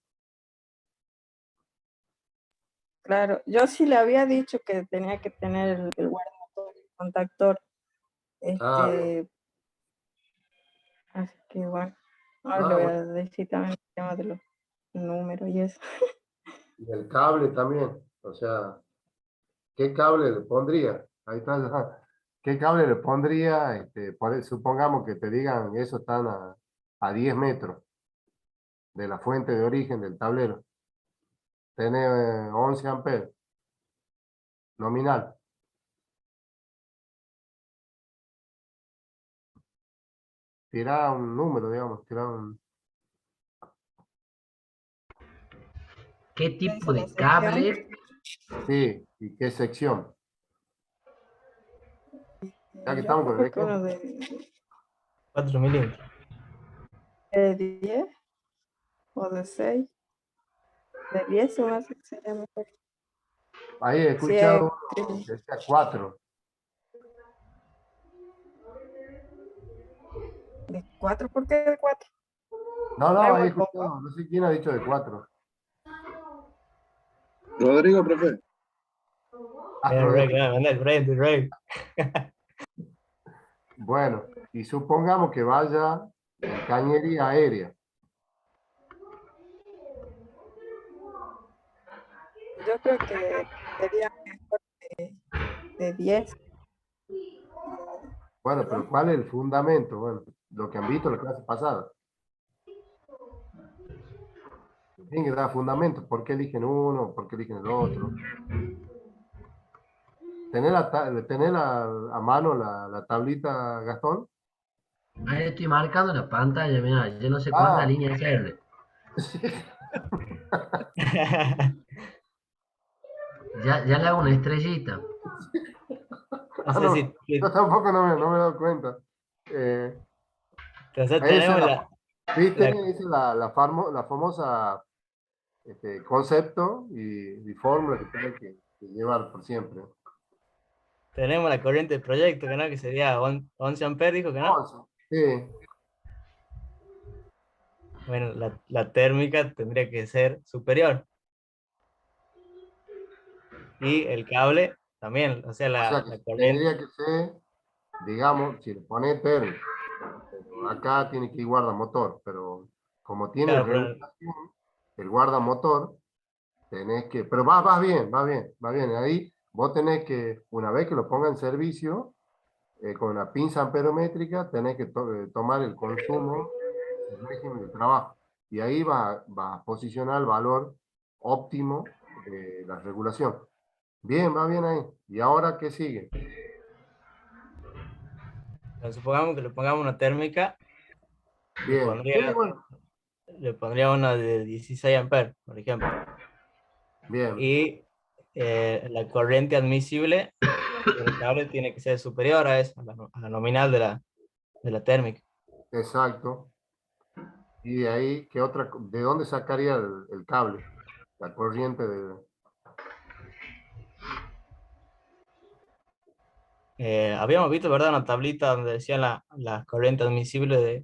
Speaker 4: Claro, yo sí le había dicho que tenía que tener el guardamotor, el contactor.
Speaker 5: Ah, bien.
Speaker 4: Así que bueno, ahora le
Speaker 5: Ah,
Speaker 4: voy
Speaker 5: bueno.
Speaker 4: a decir también el tema de los números y eso.
Speaker 5: Y el cable también, o sea, ¿qué cable le pondría? Ahí está. ¿Qué cable le pondría? Supongamos que te digan, eso están a 10 metros de la fuente de origen del tablero. Tiene 11 amperes, nominal. Tira un número, digamos, tira un...
Speaker 1: ¿Qué
Speaker 4: ¿Qué dice
Speaker 1: tipo
Speaker 4: la
Speaker 1: de
Speaker 4: sección?
Speaker 1: cable?
Speaker 5: Sí, ¿y qué sección? Ya que
Speaker 4: Yo
Speaker 5: estamos con el
Speaker 4: creo que uno
Speaker 5: ejemplo.
Speaker 4: de
Speaker 3: 4 milímetros.
Speaker 4: 10 o de 6. De 10 o más sería mejor.
Speaker 5: Ahí he
Speaker 4: Sí, es
Speaker 5: escuchado uno que decía 4.
Speaker 4: de 4, ¿por qué de 4?
Speaker 5: No,
Speaker 4: No es
Speaker 5: no, he
Speaker 4: muy poco.
Speaker 5: escuchado, no sé quién ha dicho de 4.
Speaker 2: Rodrigo, profe.
Speaker 5: Bueno, y supongamos que vaya en cañería aérea.
Speaker 4: Yo creo que sería mejor de 10.
Speaker 5: Bueno, pero
Speaker 4: Perdón.
Speaker 5: ¿cuál es el fundamento? Bueno, lo que han visto en la clase pasada. Tienen que dar fundamento. ¿Por qué eligen uno? ¿Por qué eligen el otro? ¿Tener a mano la tablita, Gastón?
Speaker 1: Ahí estoy marcando la pantalla, mira, yo no sé cuántas
Speaker 5: Ah,
Speaker 1: líneas hacerle. Ya le hago una estrellita.
Speaker 5: ah,
Speaker 3: Ese
Speaker 5: no,
Speaker 3: sí,
Speaker 5: yo tampoco no me he dado cuenta. Eh,
Speaker 3: entonces
Speaker 5: esa es
Speaker 3: tenemos
Speaker 5: la, ¿Viste?
Speaker 3: La-
Speaker 5: Esa es la famosa concepto y fórmula que tiene que llevar por siempre.
Speaker 3: Tenemos la corriente del proyecto, que no, que sería 11 amperes, dijo que no.
Speaker 5: 11. Sí,
Speaker 3: Bueno, la térmica tendría que ser superior. Y el cable también, o sea,
Speaker 5: o sea
Speaker 3: la
Speaker 5: que
Speaker 3: corriente.
Speaker 5: tendría que ser, digamos, si le pone térmica, pero acá tiene que ir guardamotor, pero como tiene
Speaker 3: Claro, pero
Speaker 5: regulación, el guardamotor, tenés que, pero va bien, va bien, va bien. Ahí vos tenés que, una vez que lo ponga en servicio, con la pinza amperométrica, tenés que tomar el consumo, el régimen de trabajo. Y ahí va a posicionar el valor óptimo de la regulación. Bien, va bien ahí. ¿Y ahora qué sigue?
Speaker 3: supongamos que le pongamos una térmica, le
Speaker 5: Bien. Sí,
Speaker 3: pondría,
Speaker 5: bueno.
Speaker 3: le pondría una de 16 amperes, por ejemplo.
Speaker 5: Bien,
Speaker 3: Y la corriente admisible del cable tiene que ser superior a eso, a la nominal de la térmica.
Speaker 5: exacto. Y de ahí, ¿de dónde sacaría el cable? La corriente de...
Speaker 3: Habíamos visto, ¿verdad? Una tablita donde decía la corriente admisible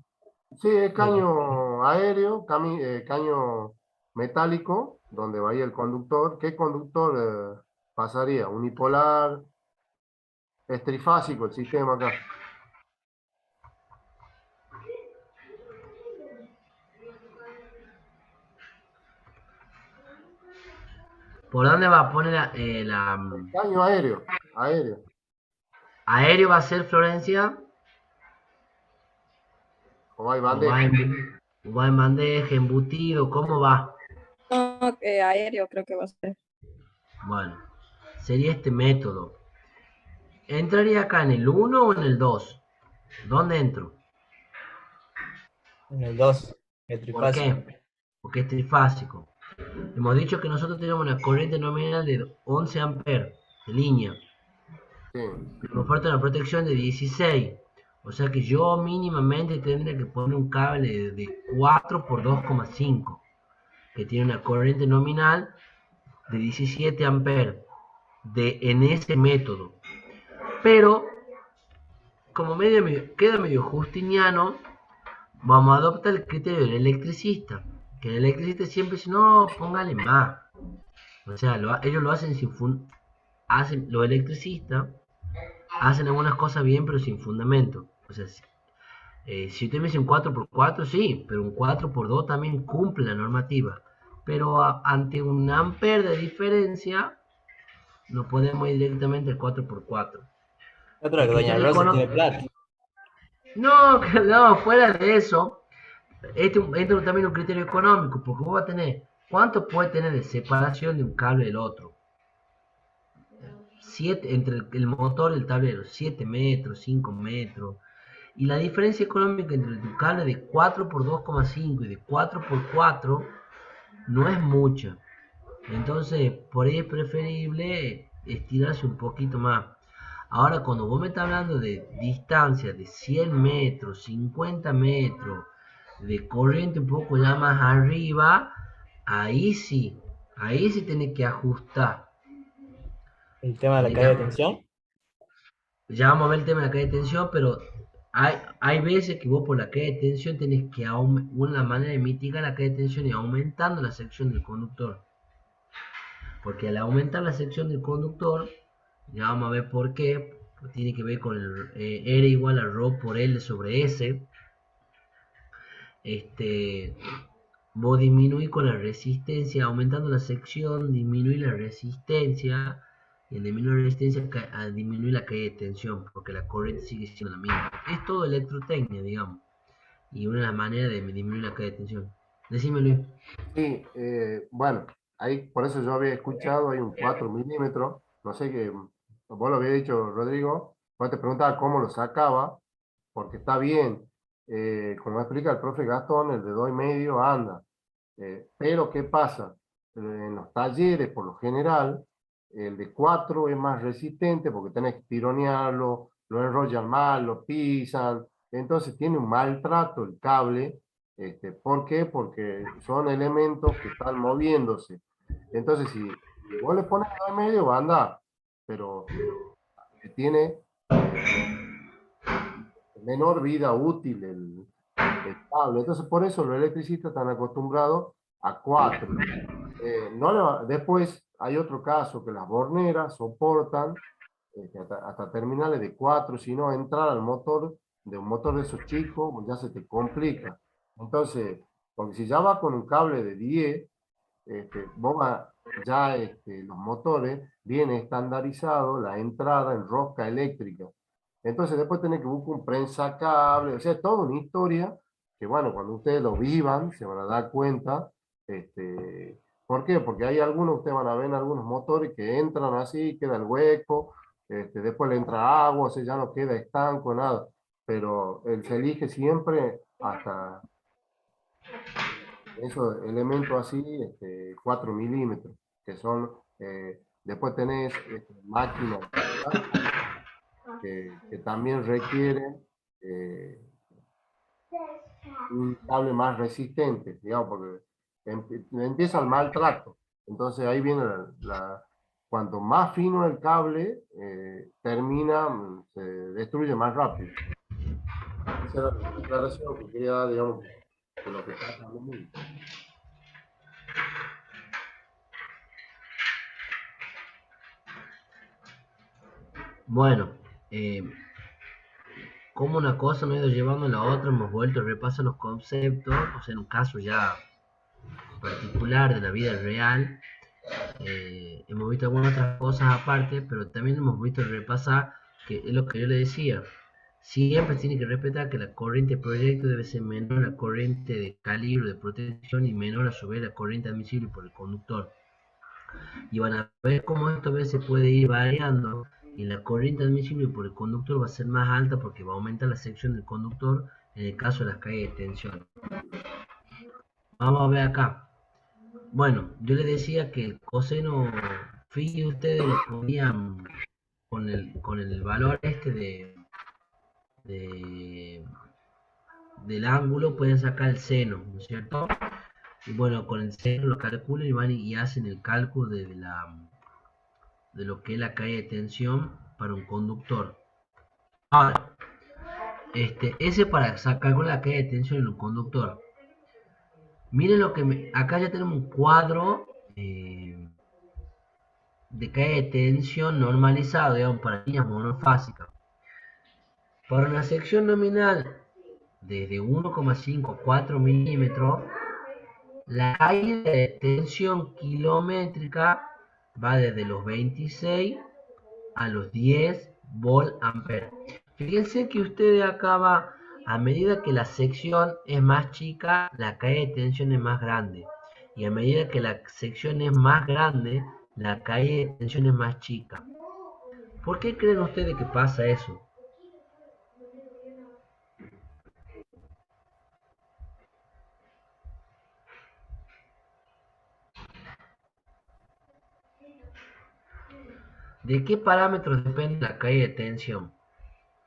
Speaker 5: Sí, es
Speaker 3: de-
Speaker 5: caño aéreo, caño metálico, donde va ahí el conductor. ¿Qué conductor pasaría? Unipolar, es trifásico el sistema acá.
Speaker 1: ¿Por dónde va a poner
Speaker 5: Caño aéreo, aéreo.
Speaker 1: aéreo va a ser Florencia?
Speaker 5: O hay
Speaker 1: ¿O va
Speaker 5: bandeja.
Speaker 1: o va en bandeja, embutido? ¿Cómo va?
Speaker 4: No, aéreo creo que va a ser.
Speaker 1: Bueno, sería este método. ¿Entraría acá en el 1 o en el 2? ¿Dónde entro?
Speaker 3: en el 2, el
Speaker 1: ¿Por
Speaker 3: trifásico.
Speaker 1: qué? Porque es trifásico. Hemos dicho que nosotros tenemos una corriente nominal de 11 amperes de línea.
Speaker 5: Sí,
Speaker 1: Me falta una protección de 16. O sea que yo mínimamente tendría que poner un cable de 4 por 2,5, que tiene una corriente nominal de 17 amperes en ese método. Pero, como queda medio justiniano, vamos a adoptar el criterio del electricista. Que el electricista siempre dice, no, póngale más. O sea, ellos lo hacen hacen, los electricistas hacen algunas cosas bien, pero sin fundamento. O sea, si usted me dice un 4x4, sí, pero un 4x2 también cumple la normativa. Pero ante un ampere de diferencia, no podemos ir directamente al 4x4.
Speaker 3: Otra
Speaker 1: El
Speaker 3: que Doña
Speaker 1: criterio
Speaker 3: Rosa tiene
Speaker 1: económico.
Speaker 3: plata.
Speaker 1: No, no, fuera de eso, entra también un criterio económico, porque vos vas a tener, ¿cuánto puede tener de separación de un cable del otro? 7, entre el motor y el tablero, 7 metros, 5 metros. Y la diferencia económica entre tu cable de 4 por 2,5 y de 4 por 4 no es mucha. Entonces, por ahí es preferible estirarse un poquito más. Ahora, cuando vos me estás hablando de distancia de 100 metros, 50 metros, de corriente un poco ya más arriba, ahí sí tenés que ajustar.
Speaker 3: El tema de la
Speaker 1: Tenés que
Speaker 3: caída de
Speaker 1: ajustar.
Speaker 3: tensión.
Speaker 1: Ya vamos a ver el tema de la caída de tensión, pero hay veces que vos por la caída de tensión tenés que una manera de mitigar la caída de tensión y aumentando la sección del conductor. Porque al aumentar la sección del conductor, ya vamos a ver por qué, pues tiene que ver con el R igual a ρ por L sobre S. Vos disminuís con la resistencia, aumentando la sección, disminuir la resistencia, y al disminuir la resistencia disminuir la caída de tensión, porque la corriente sigue siendo la misma. Es todo electrotecnia, digamos, y una de las maneras de disminuir la caída de tensión. Decime, Luis.
Speaker 5: sí, bueno, ahí por eso yo había escuchado, hay un 4 milímetros, no sé qué, vos lo había dicho, Rodrigo, vos te preguntaba cómo lo sacaba, porque está bien, como explica el profe Gastón, el de 2,5 anda, pero ¿qué pasa? En los talleres, por lo general, el de 4 es más resistente porque tenés que tironearlo, lo enrollan mal, lo pisan, entonces tiene un maltrato el cable, ¿Por qué? Porque son elementos que están moviéndose. Entonces, si vos le pones 2,5, va a andar, pero tiene menor vida útil el cable. Entonces, por eso los electricistas están acostumbrados a 4. Después hay otro caso que las borneras soportan hasta terminales de 4, si no entrar al motor de un motor de esos chicos, pues ya se te complica. Entonces, porque si ya va con un cable de 10, ya los motores viene estandarizado la entrada en rosca eléctrica. Entonces después tenés que buscar un prensacable, o sea, es toda una historia que bueno, cuando ustedes lo vivan se van a dar cuenta. ¿Por qué? Porque hay algunos, ustedes van a ver algunos motores que entran así, queda el hueco, después le entra agua, o sea, ya no queda estanco, nada. Pero se elige siempre hasta esos elementos así, 4 milímetros, que son, después tenés máquinas que también requieren un cable más resistente, digamos, porque empieza el maltrato. Entonces ahí viene cuanto más fino el cable, se destruye más rápido. Esa era la declaración que quería dar, digamos, de lo que pasa en el mundo.
Speaker 1: Bueno, como una cosa nos ha ido llevando a la otra, hemos vuelto a repasar los conceptos, o sea, en un caso ya particular de la vida real, hemos visto algunas otras cosas aparte, pero también hemos visto repasar, que es lo que yo le decía, siempre tiene que respetar que la corriente de proyecto debe ser menor a la corriente de calibre de protección y menor a su vez la corriente admisible por el conductor. Y van a ver cómo esto a veces puede ir variando y la corriente admisible por el conductor va a ser más alta porque va a aumentar la sección del conductor en el caso de las caídas de tensión. Vamos a ver acá. Bueno, yo les decía que el coseno phi ustedes lo ponían con el valor del ángulo, pueden sacar el seno, ¿no es cierto? Y bueno, con el seno lo calculan y van y hacen el cálculo de lo que es la caída de tensión para un conductor. Ahora, ese para calcular la caída de tensión en un conductor. Miren lo que acá ya tenemos un cuadro de caída de tensión normalizado, digamos, para líneas monofásicas. Para una sección nominal desde 1,5 a 4 milímetros, la caída de tensión kilométrica va desde los 26 a los 10 volt ampere. Fíjense que ustedes acá va, a medida que la sección es más chica, la caída de tensión es más grande. Y a medida que la sección es más grande, la caída de tensión es más chica. ¿Por qué creen ustedes que pasa eso? ¿De qué parámetros depende la caída de tensión?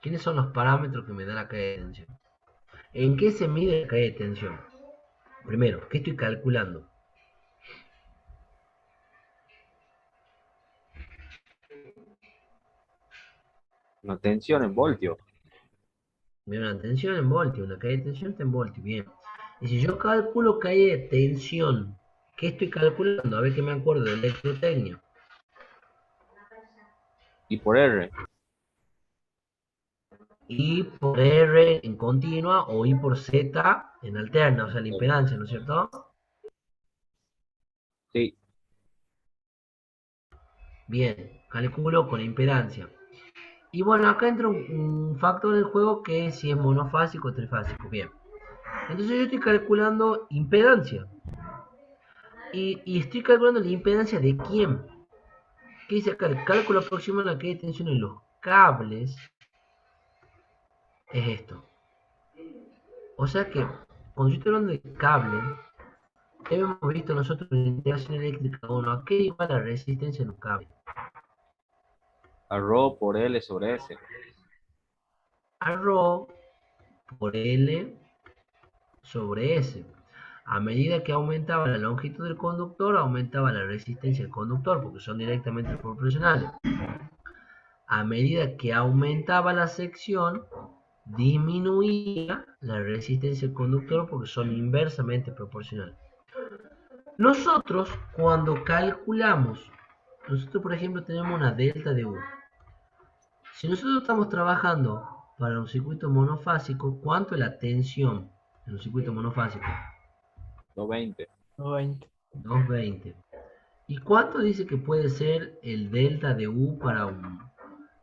Speaker 1: ¿Quiénes son los parámetros que me da la caída de tensión? ¿En qué se mide la caída de tensión? Primero, ¿qué estoy calculando?
Speaker 6: Una tensión en voltio.
Speaker 1: Bien, una tensión en voltio, una caída de tensión está en voltio, bien. Y si yo calculo caída de tensión, ¿qué estoy calculando? A ver que me acuerdo de electrotecnia.
Speaker 6: Y por R.
Speaker 1: I por R en continua o I por Z en alterna, o sea, la impedancia, ¿no es cierto?
Speaker 6: Sí.
Speaker 1: Bien, calculo con impedancia. Y bueno, acá entra un factor del juego que es si es monofásico o trifásico. Bien. Entonces yo estoy calculando impedancia. Y estoy calculando la impedancia de quién. ¿Qué dice acá? El cálculo aproximado a la caída de tensión en los cables es esto. O sea que cuando yo estoy hablando de cable, hemos visto nosotros en la integración eléctrica 1, ¿a qué igual la resistencia en un cable?
Speaker 6: A ρ por L sobre S.
Speaker 1: A ρ por L sobre S. A medida que aumentaba la longitud del conductor, aumentaba la resistencia del conductor, porque son directamente proporcionales. A medida que aumentaba la sección, disminuía la resistencia del conductor, porque son inversamente proporcionales. Nosotros, cuando calculamos, nosotros por ejemplo tenemos una delta de U. Si nosotros estamos trabajando para un circuito monofásico, ¿cuánto es la tensión en un circuito monofásico?
Speaker 6: 220.
Speaker 3: 20.
Speaker 1: 220. ¿Y cuánto dice que puede ser el delta de U para un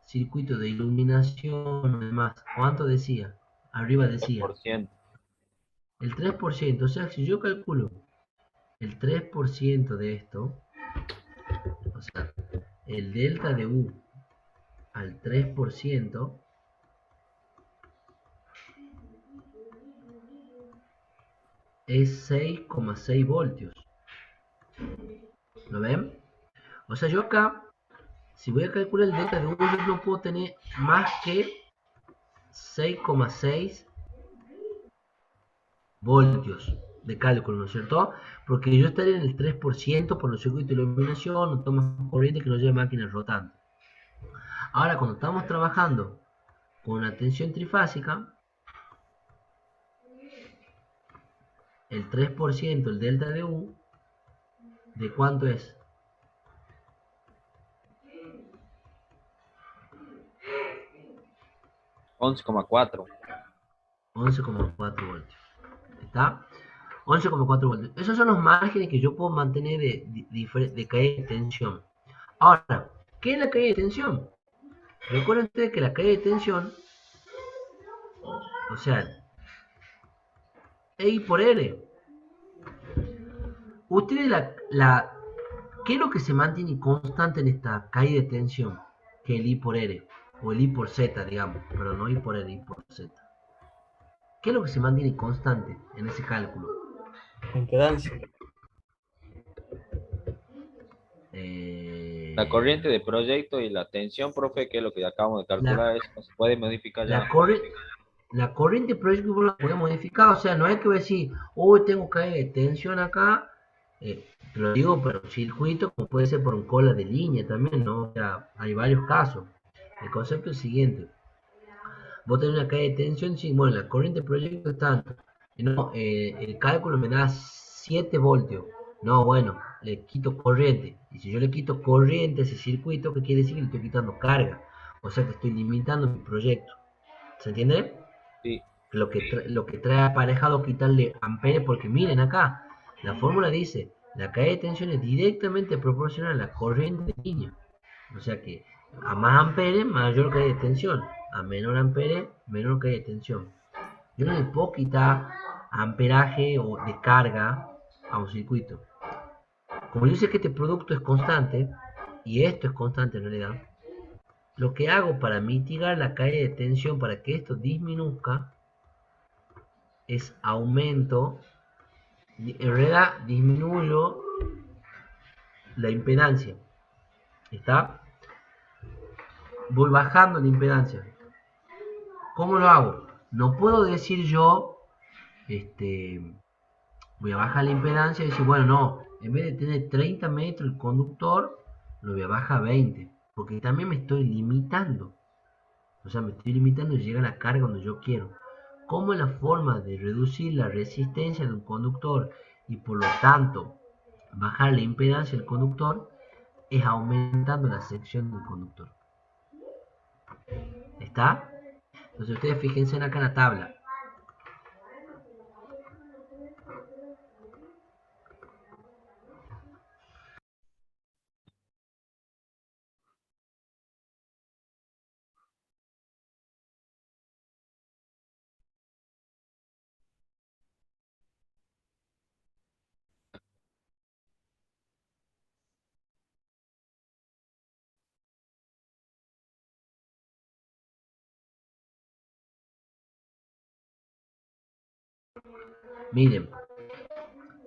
Speaker 1: circuito de iluminación y demás? ¿Cuánto decía? Arriba decía.
Speaker 6: 3%.
Speaker 1: El 3%. O sea, si yo calculo el 3% de esto, o sea, el delta de U al 3%, es 6,6 voltios. ¿Lo ven? O sea, yo acá, si voy a calcular el delta de U, yo no puedo tener más que 6,6 voltios de cálculo, ¿no es cierto? Porque yo estaría en el 3% por los circuitos de iluminación, no tomo corriente que no lleve máquinas rotantes. Ahora, cuando estamos trabajando con una tensión trifásica, el 3%, el delta de U, ¿de cuánto es?
Speaker 6: 11,4.
Speaker 1: 11,4 voltios. ¿Está? 11,4 voltios. Esos son los márgenes que yo puedo mantener de caída de tensión. Ahora, ¿qué es la caída de tensión? Recuerden ustedes que la caída de tensión, o sea, I por R. Ustedes ¿qué es lo que se mantiene constante en esta caída de tensión? Que el I por R, o el I por Z, digamos, pero no I por R, I por Z. ¿Qué es lo que se mantiene constante en ese cálculo?
Speaker 3: Impedancia.
Speaker 6: La corriente de proyecto y la tensión, profe, que es lo que acabamos de calcular, eso se puede modificar ya.
Speaker 1: La corriente de proyecto la puede modificar, o sea, no hay que decir, hoy tengo caída de tensión acá, te lo digo por un circuito, como puede ser por un cola de línea también, ¿no? O sea, hay varios casos. El concepto es el siguiente. Vos tenés una caída de tensión, sí, bueno, la corriente de proyecto es tanto. No, el cálculo me da 7 voltios. No, bueno, le quito corriente. Y si yo le quito corriente a ese circuito, ¿qué quiere decir? Que le estoy quitando carga. O sea que estoy limitando mi proyecto. ¿Se entiende?
Speaker 6: Sí.
Speaker 1: Lo que trae aparejado quitarle amperes, porque miren acá, la fórmula dice, la caída de tensión es directamente proporcional a la corriente de línea. O sea que a más amperes, mayor caída de tensión. A menor amperes, menor caída de tensión. Yo no le puedo quitar amperaje o de carga a un circuito. Como yo sé que este producto es constante, y esto es constante en realidad, lo que hago para mitigar la caída de tensión, para que esto disminuzca, es aumento, en realidad disminuyo la impedancia. ¿Está? Voy bajando la impedancia. ¿Cómo lo hago? No puedo decir yo, voy a bajar la impedancia y decir, bueno, no, en vez de tener 30 metros el conductor, lo voy a bajar a 20, porque también me estoy limitando. O sea, me estoy limitando y llega la carga cuando yo quiero. ¿Cómo es la forma de reducir la resistencia de un conductor y por lo tanto bajar la impedancia del conductor? Es aumentando la sección del conductor. ¿Está? Entonces ustedes fíjense acá en la tabla. Miren,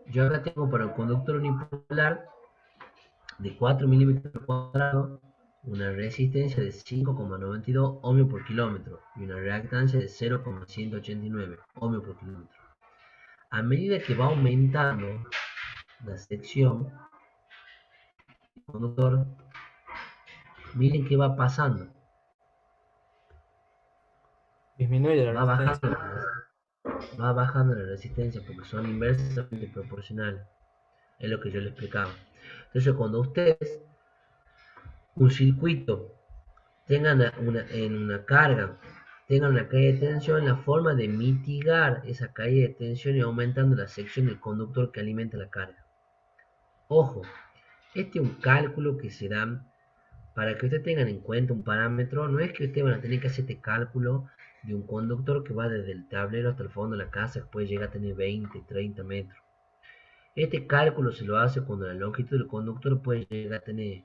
Speaker 1: yo acá tengo para un conductor unipolar de 4 milímetros cuadrados una resistencia de 5,92 ohmios por kilómetro y una reactancia de 0,189 ohmios por kilómetro. a medida que va aumentando la sección del conductor, miren qué va pasando.
Speaker 3: Disminuye la
Speaker 1: Va
Speaker 3: resistencia.
Speaker 1: bajando, va bajando la resistencia porque son inversamente proporcionales. Es lo que yo les explicaba. Entonces, cuando ustedes un circuito tengan en una carga, tengan una caída de tensión, la forma de mitigar esa caída de tensión es aumentando la sección del conductor que alimenta la carga. Ojo, este es un cálculo que se da para que ustedes tengan en cuenta un parámetro. No es que ustedes van a tener que hacer este cálculo de un conductor que va desde el tablero hasta el fondo de la casa, que puede llegar a tener 20, 30 metros. Este cálculo se lo hace cuando la longitud del conductor puede llegar a tener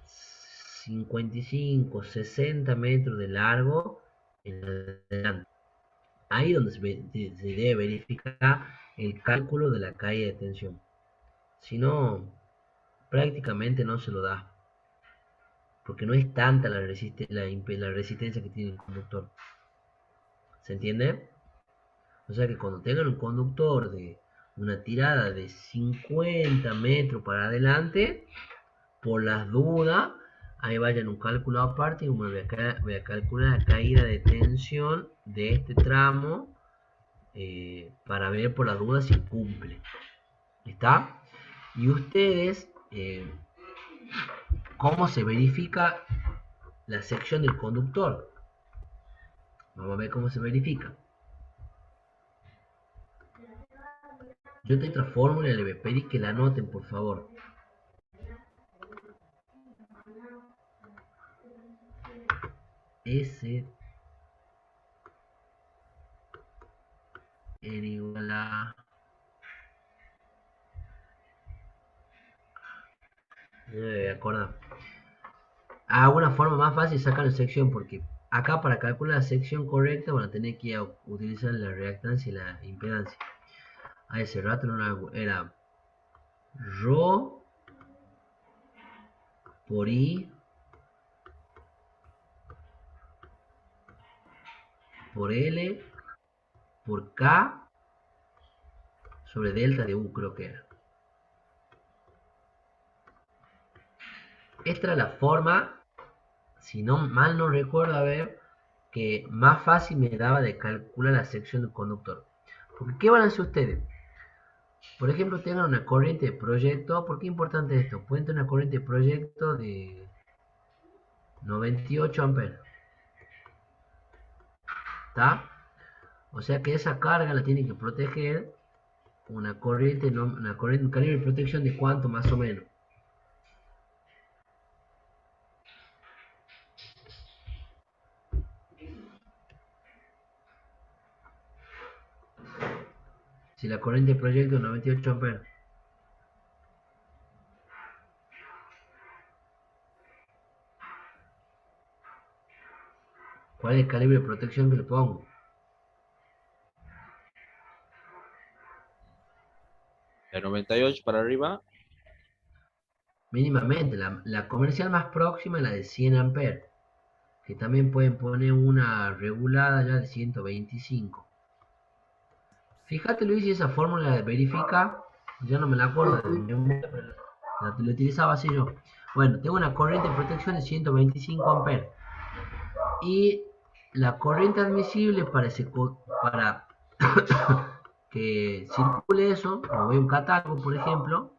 Speaker 1: 55, 60 metros de largo en adelante. Ahí donde se debe verificar el cálculo de la caída de tensión. Si no, prácticamente no se lo da. Porque no es tanta la resistencia que tiene el conductor. ¿Se entiende? O sea que cuando tengan un conductor de una tirada de 50 metros para adelante, por las dudas, ahí vayan un cálculo aparte y voy a calcular la caída de tensión de este tramo para ver por las dudas si cumple. ¿Está? Y ustedes, ¿cómo se verifica la sección del conductor? Vamos a ver cómo se verifica. Yo tengo otra fórmula y le voy a pedir que la anoten, por favor. S era igual a... acordar. Hago una forma más fácil de sacar la sección, porque acá para calcular la sección correcta van a tener que utilizar la reactancia y la impedancia. A ese rato era ρ por I por L por K sobre delta de U, creo que era. Esta era la forma, si no mal no recuerdo, a ver, que más fácil me daba de calcular la sección del conductor. Porque ¿qué van a hacer ustedes? Por ejemplo, tengan una corriente de proyecto. ¿Por qué es importante esto? Pueden tener una corriente de proyecto de 98 amperes. ¿Está? O sea que esa carga la tiene que proteger una corriente, un calibre de protección de cuánto más o menos. Si la corriente de proyecto es 98 amperes. ¿Cuál es el calibre de protección que le pongo?
Speaker 6: De 98 para arriba.
Speaker 1: Mínimamente. La comercial más próxima es la de 100 amperes. Que también pueden poner una regulada ya de 125. Fíjate, Luis, si esa fórmula verifica. Ya no me la acuerdo. La utilizaba así yo. Bueno, tengo una corriente de protección de 125 amperes. Y la corriente admisible para que circule eso, como veo un catálogo, por ejemplo,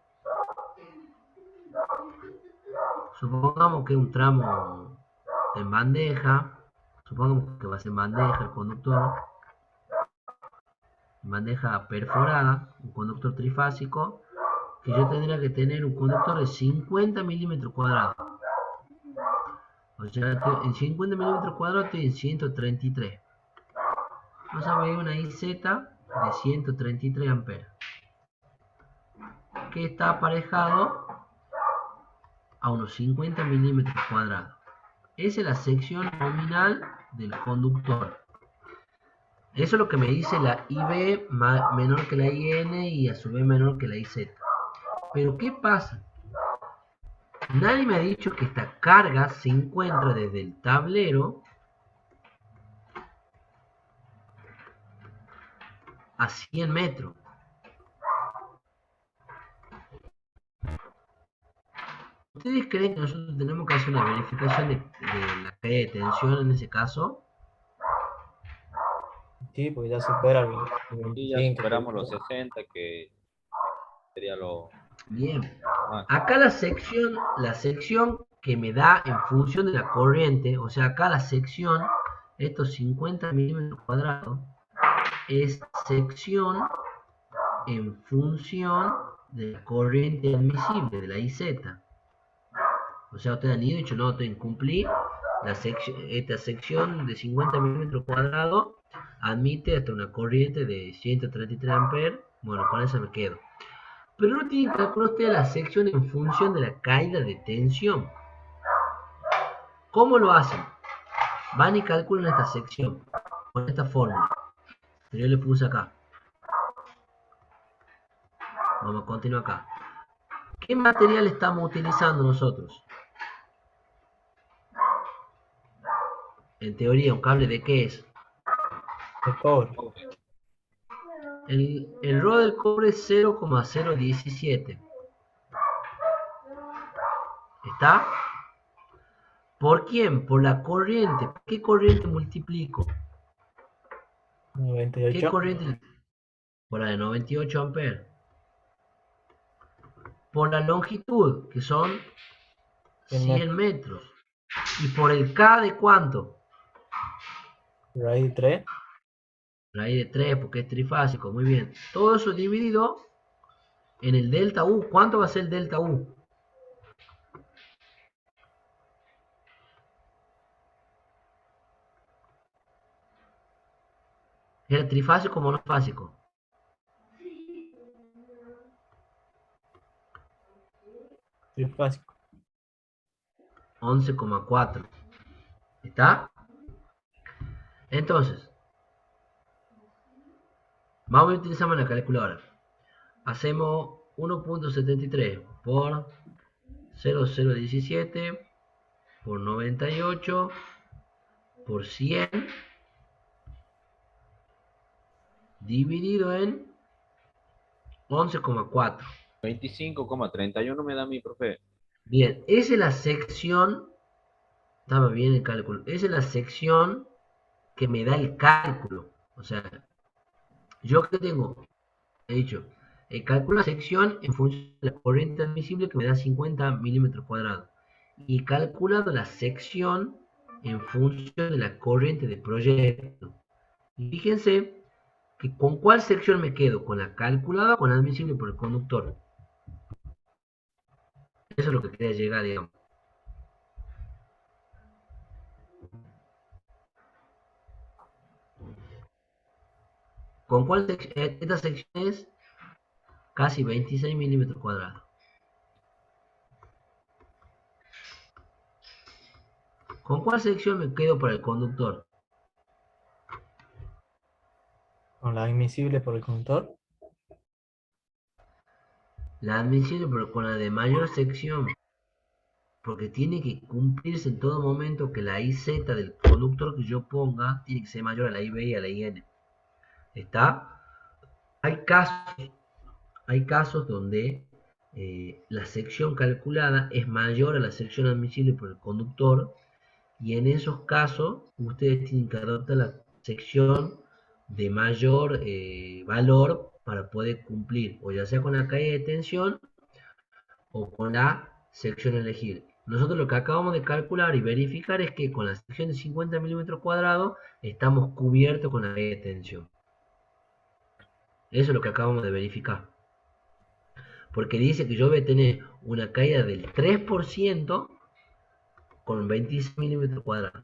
Speaker 1: supongamos que es un tramo en bandeja, supongamos que va a ser bandeja el conductor, bandeja perforada, un conductor trifásico, que yo tendría que tener un conductor de 50 milímetros cuadrados. O sea que en 50 milímetros cuadrados estoy en 133. Vamos a ver una IZ de 133 amperes. Que está aparejado a unos 50 milímetros cuadrados. Esa es la sección nominal del conductor. Eso es lo que me dice la IB menor que la IN y a su vez menor que la IZ. Pero ¿qué pasa? Nadie me ha dicho que esta carga se encuentra desde el tablero a 100 metros. ¿Ustedes creen que nosotros tenemos que hacer una verificación de la caída de tensión en ese caso?
Speaker 3: Sí, porque ya supera el
Speaker 6: Y ya
Speaker 3: 25.
Speaker 6: superamos los 60, que sería lo
Speaker 1: Bien.
Speaker 6: más.
Speaker 1: Acá la sección que me da en función de la corriente, o sea, acá la sección, estos 50 milímetros cuadrados, es sección en función de la corriente admisible, de la IZ. O sea, ustedes han ido y dicho, no, te incumplí, esta sección de 50 milímetros cuadrados admite hasta una corriente de 133 amperes. Bueno, con eso me quedo. Pero no tienen que calcular ustedes la sección en función de la caída de tensión. ¿Cómo lo hacen? Van y calculan esta sección con esta fórmula que yo le puse acá. Vamos a continuar acá. ¿Qué material estamos utilizando nosotros? En teoría, ¿un cable de qué es?
Speaker 3: De cobre.
Speaker 1: El RO del cobre es 0,017. ¿Está? ¿Por quién? Por la corriente. ¿Qué corriente multiplico? ¿Qué
Speaker 3: 98.
Speaker 1: corriente? Por la de 98 amperes. Por la longitud, que son 100 metros. ¿Y por el K de cuánto?
Speaker 3: Raíz de 3.
Speaker 1: Raíz de 3, porque es trifásico. Muy bien. Todo eso dividido en el delta U. ¿Cuánto va a ser el delta U? ¿Es trifásico o monofásico?
Speaker 3: Trifásico.
Speaker 1: 11,4. ¿Está? Entonces, vamos a utilizar la calculadora. Hacemos 1.73 por 0,017 por 98 por 100 dividido en 11,4.
Speaker 6: 25,31 me da mi profe.
Speaker 1: Bien, esa es la sección, estaba bien el cálculo, esa es la sección que me da el cálculo. O sea, yo que tengo, he dicho, calculo la sección en función de la corriente admisible que me da 50 milímetros cuadrados. Y calculado la sección en función de la corriente de proyecto. Y fíjense que con cuál sección me quedo, con la calculada o con la admisible por el conductor. Eso es lo que quería llegar, digamos. ¿Con cuál sección? Esta sección es casi 26 milímetros cuadrados. ¿Con cuál sección me quedo para el conductor?
Speaker 3: Con la admisible por el conductor.
Speaker 1: La admisible, pero con la de mayor sección. Porque tiene que cumplirse en todo momento que la IZ del conductor que yo ponga tiene que ser mayor a la IB y a la IN. ¿Está? Hay casos donde la sección calculada es mayor a la sección admisible por el conductor, y en esos casos ustedes tienen que adoptar la sección de mayor valor para poder cumplir, o ya sea con la caída de tensión o con la sección elegible. Nosotros lo que acabamos de calcular y verificar es que con la sección de 50 milímetros cuadrados estamos cubiertos con la caída de tensión. Eso es lo que acabamos de verificar. Porque dice que yo voy a tener una caída del 3% con 26 milímetros cuadrados.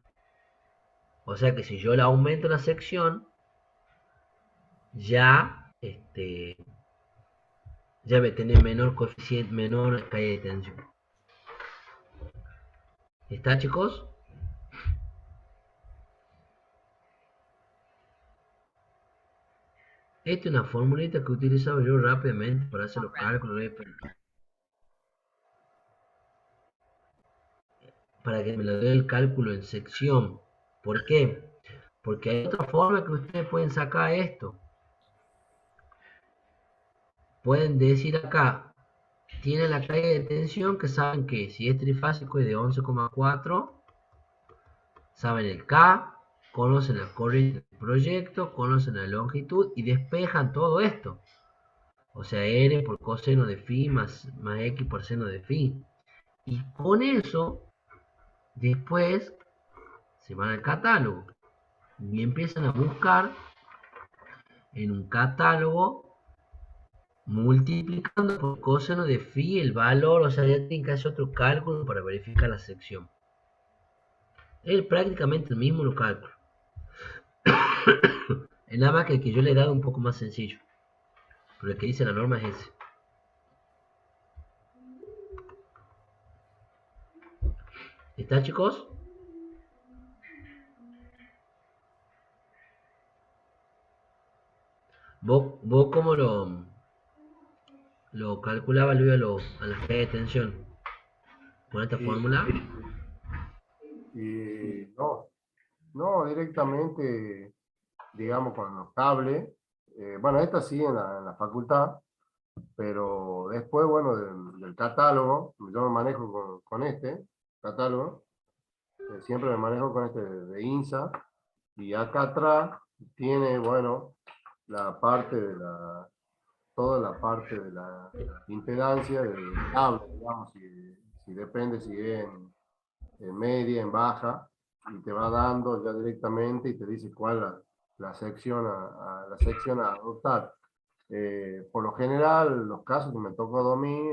Speaker 1: O sea que si yo le aumento la sección, ya voy a tener menor coeficiente, menor caída de tensión. ¿Está, chicos? Esta es una formulita que utilizaba yo rápidamente para hacer los cálculos. Para que me lo dé el cálculo en sección. ¿Por qué? Porque hay otra forma que ustedes pueden sacar esto. Pueden decir acá, tiene la caída de tensión que saben que si es trifásico es de 11,4, saben el K, conocen la corriente del proyecto, conocen la longitud y despejan todo esto. O sea, R por coseno de phi más X por seno de phi. Y con eso, después se van al catálogo y empiezan a buscar en un catálogo multiplicando por coseno de phi el valor, o sea, ya tienen que hacer otro cálculo para verificar la sección. Es prácticamente el mismo lo cálculo. Es nada más que el que yo le he dado un poco más sencillo. Pero el que dice la norma es ese. ¿Está, chicos? ¿Vos cómo lo calculaba Luis a las P de tensión? ¿Con esta fórmula?
Speaker 5: Y no, directamente, digamos, con los cables. Bueno, esta sí en la facultad, pero después, bueno, del catálogo, yo me manejo con este catálogo, siempre me manejo con este de INSA, y acá atrás tiene, bueno, la parte de toda la parte de la impedancia del cable, digamos, si depende si es en media, en baja, y te va dando ya directamente y te dice cuál la sección la sección a adoptar. Por lo general, los casos que me tocó a mí,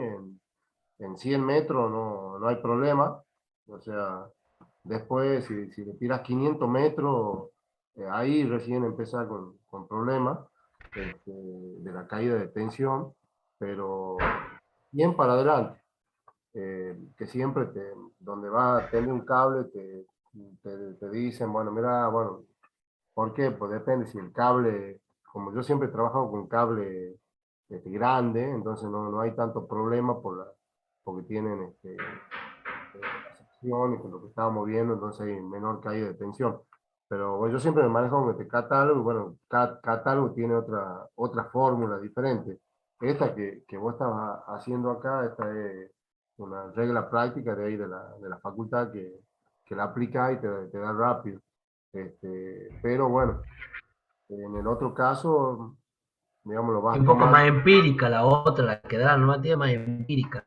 Speaker 5: en 100 metros no hay problema. O sea, después, si le tiras 500 metros, ahí recién empieza con problemas de la caída de tensión, pero bien para adelante. Que siempre donde va a tener un cable, te dicen, bueno, mira, bueno, ¿por qué? Pues depende si el cable, como yo siempre he trabajado con cable grande, entonces no hay tanto problema porque tienen la sección y con lo que estábamos viendo, entonces hay menor caída de tensión. Pero bueno, yo siempre me manejo con este catálogo, y bueno, catálogo tiene otra fórmula diferente. Esta que vos estabas haciendo acá, esta es una regla práctica de ahí de la facultad que la aplica y te da rápido. Pero bueno, en el otro caso, digamos, lo
Speaker 1: Es
Speaker 5: vas
Speaker 1: un poco
Speaker 5: tomando.
Speaker 1: más empírica la otra, la que da la normativa más empírica.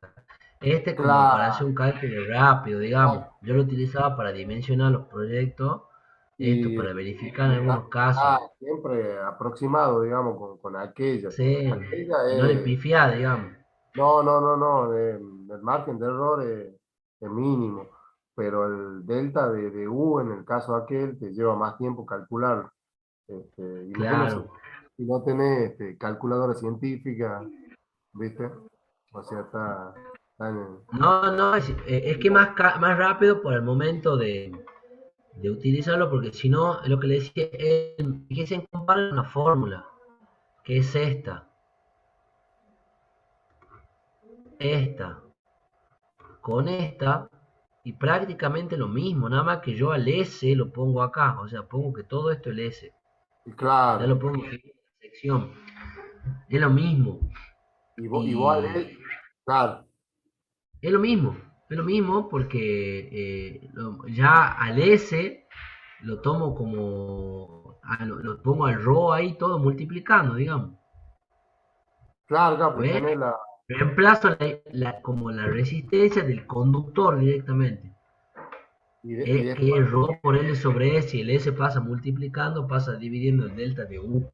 Speaker 1: Este como para hacer
Speaker 5: Claro,
Speaker 1: un cálculo rápido, digamos. Yo lo utilizaba para dimensionar los proyectos, esto
Speaker 5: y
Speaker 1: para verificar en algunos casos.
Speaker 5: está siempre aproximado, digamos, con aquella.
Speaker 1: Sí,
Speaker 5: Aquella
Speaker 1: y no le
Speaker 5: es,
Speaker 1: pifiá, digamos.
Speaker 5: no, el margen de error es mínimo, pero el delta de U en el caso aquel te lleva más tiempo calcularlo. Imagínense,
Speaker 1: Claro.
Speaker 5: si no tenés calculadora científica, ¿viste? O sea, está
Speaker 1: No, es que más rápido por el momento de utilizarlo, porque si no, lo que le decía es que se compara una fórmula, que es esta, con esta, y prácticamente lo mismo, nada más que yo al S lo pongo acá, o sea, pongo que todo esto es el S, ya
Speaker 5: claro.
Speaker 1: lo pongo en la sección, es lo mismo,
Speaker 5: Igual
Speaker 1: y
Speaker 5: es, claro,
Speaker 1: es lo mismo, es lo mismo porque ya al S lo tomo como, lo pongo al RO ahí todo multiplicando, digamos,
Speaker 5: claro, pues
Speaker 1: ¿ves?
Speaker 5: tenés
Speaker 1: Reemplazo como la resistencia del conductor directamente.
Speaker 5: y
Speaker 1: Que
Speaker 5: después,
Speaker 1: es ρ por L sobre S, y el S pasa multiplicando, pasa dividiendo el delta de U.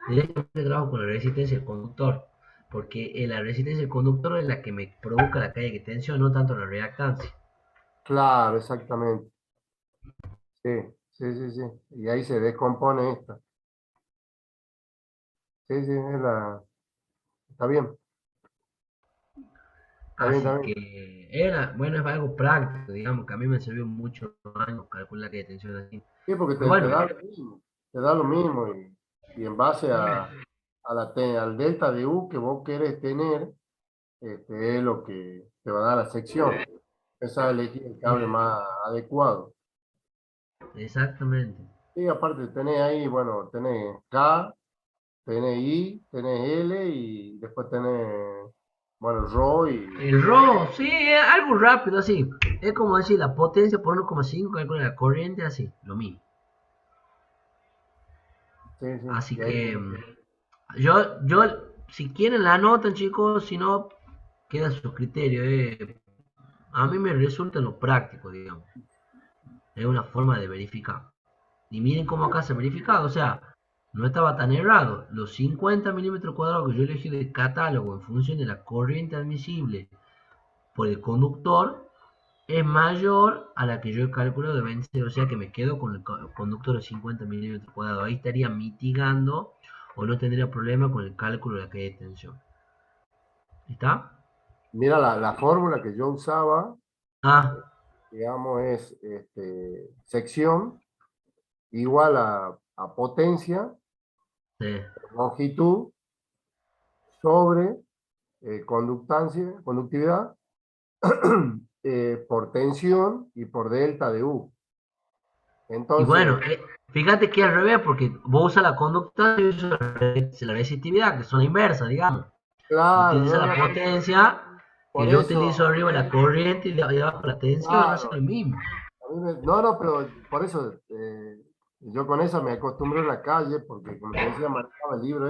Speaker 1: Directamente trabajo con la resistencia del conductor, porque la resistencia del conductor es la que me provoca la caída de tensión, no tanto la reactancia.
Speaker 5: claro, exactamente. Sí, sí. Y ahí se descompone esta. Sí, está bien, está
Speaker 1: Así
Speaker 5: bien.
Speaker 1: que bueno, es algo práctico, digamos, que a mí me sirvió muchos años calcular la caída de tensión así.
Speaker 5: Sí, porque
Speaker 1: Pero
Speaker 5: te
Speaker 1: bueno,
Speaker 5: da lo mismo, te da lo mismo y en base al delta de U que vos querés tener, es lo que te va a dar la sección. Esa elegir el cable más adecuado.
Speaker 1: exactamente.
Speaker 5: Y aparte tenés ahí, bueno, tenés K, tenés I, tenés L y después tenés, Bueno, Rho y...
Speaker 1: El RO, sí, es algo rápido así. Es como decir la potencia por 1,5, calcula la corriente, así, lo mismo.
Speaker 5: Sí, sí.
Speaker 1: Así
Speaker 5: Y ahí
Speaker 1: que
Speaker 5: tiene
Speaker 1: yo, si quieren la anotan, chicos, si no, queda a su criterio. A mí me resulta lo práctico, digamos. Es una forma de verificar. Y miren cómo acá se ha verificado, o sea, no estaba tan errado. Los 50 milímetros cuadrados que yo elegí de catálogo en función de la corriente admisible por el conductor es mayor a la que yo he calculado de 20, o sea que me quedo con el conductor de 50 milímetros cuadrados. Ahí estaría mitigando o no tendría problema con el cálculo de la caída de tensión. ¿Está?
Speaker 5: Mira, la fórmula que yo usaba,
Speaker 1: Ah,
Speaker 5: digamos, es sección igual a potencia,
Speaker 1: sí.
Speaker 5: longitud, sobre conductividad, por tensión y por delta de U.
Speaker 1: Y
Speaker 5: Entonces,
Speaker 1: bueno, fíjate que al revés, porque vos usas la conducta y yo uso la resistividad, que son inversas, digamos.
Speaker 5: claro,
Speaker 1: Utiliza
Speaker 5: no,
Speaker 1: la
Speaker 5: no,
Speaker 1: potencia, que
Speaker 5: por
Speaker 1: yo utilizo
Speaker 5: eso,
Speaker 1: arriba la corriente y de abajo la tensión, hace
Speaker 5: claro,
Speaker 1: lo mismo.
Speaker 5: no, no, pero por eso yo con esa me acostumbré en la calle, porque como te decía, manejaba el libro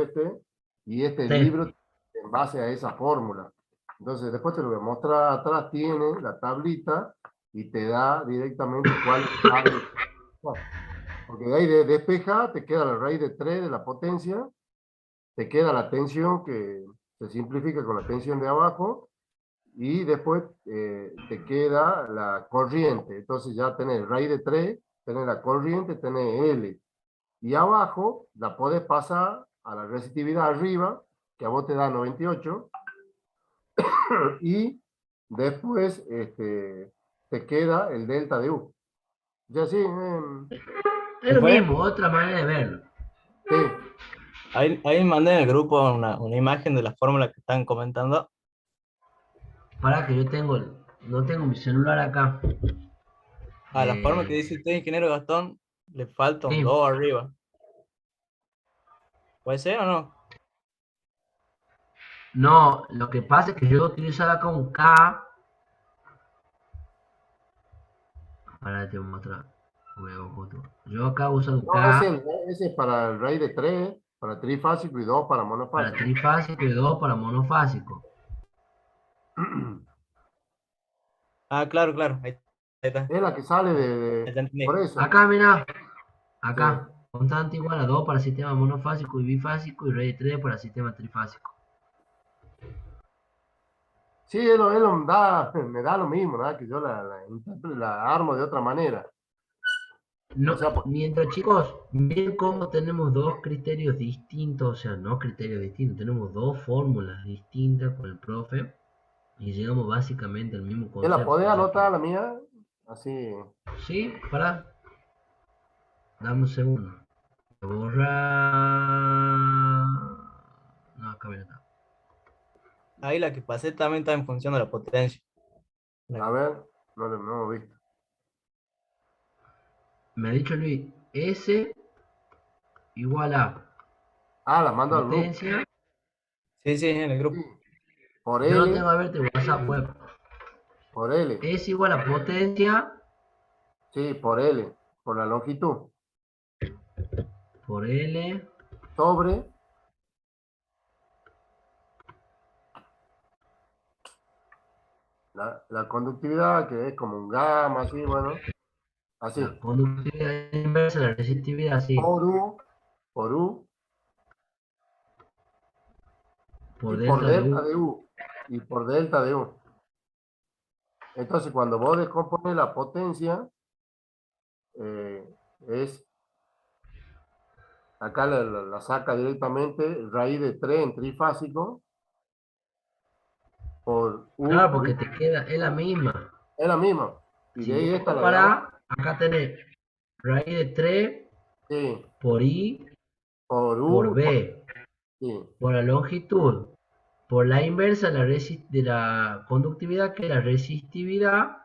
Speaker 5: y este
Speaker 1: Sí.
Speaker 5: libro en base a esa fórmula. Entonces, después te lo voy a mostrar, atrás tiene la tablita y te da directamente cuál es el radio. Porque de ahí de despeja te queda la raíz de 3 de la potencia, te queda la tensión que se simplifica con la tensión de abajo, y después te queda la corriente. Entonces ya tenés raíz de 3, tenés la corriente, tenés L. Y abajo la podés pasar a la resistividad arriba, que a vos te da 98, y después te queda el delta de U. Ya sí,
Speaker 1: Es lo
Speaker 3: ¿Fue?
Speaker 1: mismo, otra manera de verlo.
Speaker 5: sí.
Speaker 3: Ahí mandé en el grupo una imagen de la fórmula que están comentando.
Speaker 1: Para que yo no tengo mi celular acá.
Speaker 3: A la forma que dice usted, ingeniero Gastón, le falta un
Speaker 1: Sí.
Speaker 3: 2 arriba. ¿Puede ser o no?
Speaker 1: No, lo que pasa es que yo utilizaba acá un K. Ahora te voy a mostrar. Yo acá uso un
Speaker 5: No,
Speaker 1: K
Speaker 5: ese es para el raíz de 3, para trifásico y 2 para
Speaker 1: para
Speaker 5: monofásico.
Speaker 1: trifásico y 2 para monofásico.
Speaker 3: Ah, claro, claro. Ahí está.
Speaker 5: Es la que sale
Speaker 3: Ya entendí.
Speaker 5: por eso.
Speaker 1: Acá, mira,
Speaker 5: Sí.
Speaker 1: acá. Constante igual a 2 para sistema monofásico y bifásico y raíz de 3 para sistema trifásico.
Speaker 5: Sí, me da lo mismo, ¿verdad? Que yo la armo de otra manera.
Speaker 1: No,
Speaker 5: O sea,
Speaker 1: mientras chicos, miren cómo tenemos dos criterios distintos, o sea, no criterios distintos, tenemos dos fórmulas distintas con el profe y llegamos básicamente al mismo
Speaker 5: ¿te la
Speaker 1: concepto.
Speaker 5: podés
Speaker 1: O sea
Speaker 5: anotar la mía? Así.
Speaker 1: sí, para, dame un segundo. Borrar. No, acá viene acá.
Speaker 3: Ahí la que pasé también está en función de la potencia.
Speaker 5: A ver, no lo he visto.
Speaker 1: Me ha dicho Luis, S igual a
Speaker 5: Ah, la mando al grupo.
Speaker 1: potencia.
Speaker 3: Sí, sí, en el grupo.
Speaker 5: Sí, por
Speaker 1: Yo no
Speaker 5: L,
Speaker 1: tengo abierto el WhatsApp web.
Speaker 5: por L.
Speaker 1: S igual a potencia
Speaker 5: Sí, por L, por la longitud.
Speaker 1: por L
Speaker 5: Sobre la conductividad, que es como un gamma, así, bueno. Así.
Speaker 1: la conductividad inversa, la resistividad, sí,
Speaker 5: Por U,
Speaker 1: por
Speaker 5: y por
Speaker 1: delta de
Speaker 5: delta
Speaker 1: U.
Speaker 5: de U. Y por delta de U. Entonces, cuando vos descompones la potencia, es, acá la saca directamente, raíz de 3 en trifásico, por
Speaker 1: Claro,
Speaker 5: U,
Speaker 1: porque te queda, es la misma.
Speaker 5: es la misma. Y
Speaker 1: Si
Speaker 5: de ahí
Speaker 1: vos
Speaker 5: esta la de
Speaker 1: comparás,
Speaker 5: abajo,
Speaker 1: acá tenés raíz de 3
Speaker 5: sí,
Speaker 1: por I
Speaker 5: por
Speaker 1: por
Speaker 5: U,
Speaker 1: B,
Speaker 5: sí,
Speaker 1: por la longitud, por la inversa de la conductividad, que es la resistividad,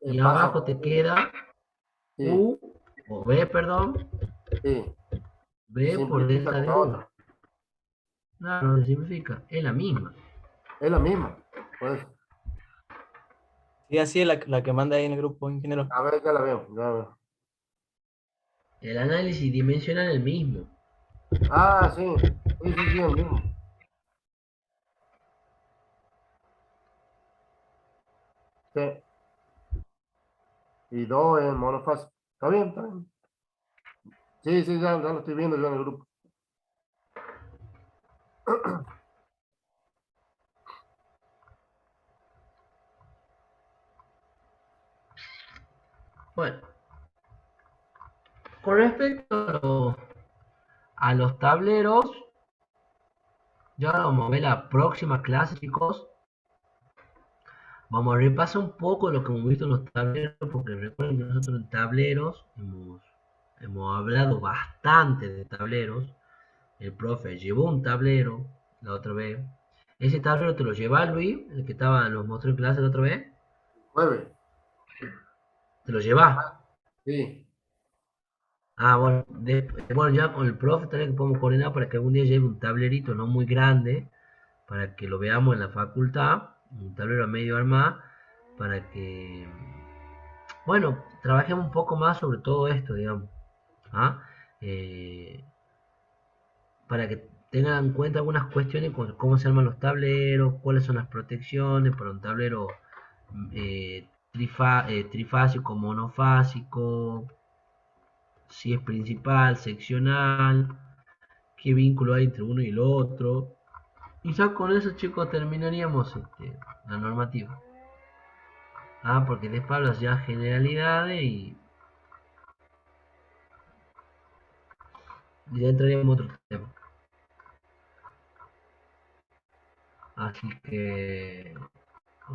Speaker 1: y
Speaker 5: pasa
Speaker 1: abajo
Speaker 5: por
Speaker 1: te
Speaker 5: ahí,
Speaker 1: queda
Speaker 5: sí,
Speaker 1: U, o B, perdón,
Speaker 5: sí, y
Speaker 1: B por
Speaker 5: simplifica
Speaker 1: delta
Speaker 5: con
Speaker 1: de
Speaker 5: la
Speaker 1: U.
Speaker 5: otra.
Speaker 1: No, no se simplifica, es la misma.
Speaker 5: Es la misma. Pues,
Speaker 3: Sí, así es la que manda ahí en el grupo, ingeniero.
Speaker 5: a ver, ya la veo, ya la veo.
Speaker 1: El análisis dimensional es el mismo.
Speaker 5: Ah, sí, sí, sí, sí, el mismo. Sí, y 2 en monofásico. Está bien, está bien. Sí, sí, ya lo estoy viendo yo en el grupo.
Speaker 1: Bueno, con respecto a los tableros, ya vamos a ver la próxima clase, chicos. Vamos a repasar un poco lo que hemos visto en los tableros, porque recuerden que nosotros en tableros hemos hablado bastante de tableros. El profe llevó un tablero la otra vez. Ese tablero te lo lleva Luis, el que nos mostró en clase la otra vez.
Speaker 5: 9.
Speaker 1: Te lo lleva.
Speaker 5: Sí.
Speaker 1: Ah, bueno, bueno, ya con el profe también que podemos coordinar para que algún día lleve un tablerito no muy grande, para que lo veamos en la facultad, un tablero a medio armado, para que, bueno, trabajemos un poco más sobre todo esto, digamos, ¿ah? Eh, para que tengan en cuenta algunas cuestiones como cómo se arman los tableros, cuáles son las protecciones para un tablero trifásico, monofásico, si es principal, seccional, qué vínculo hay entre uno y el otro. Y ya con eso, chicos, terminaríamos la normativa. Ah, porque después hablas ya generalidades y ya entraríamos en otro tema. Así que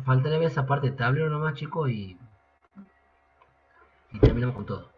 Speaker 1: faltaría ver esa parte de tablero nomás, chicos, y terminamos con todo.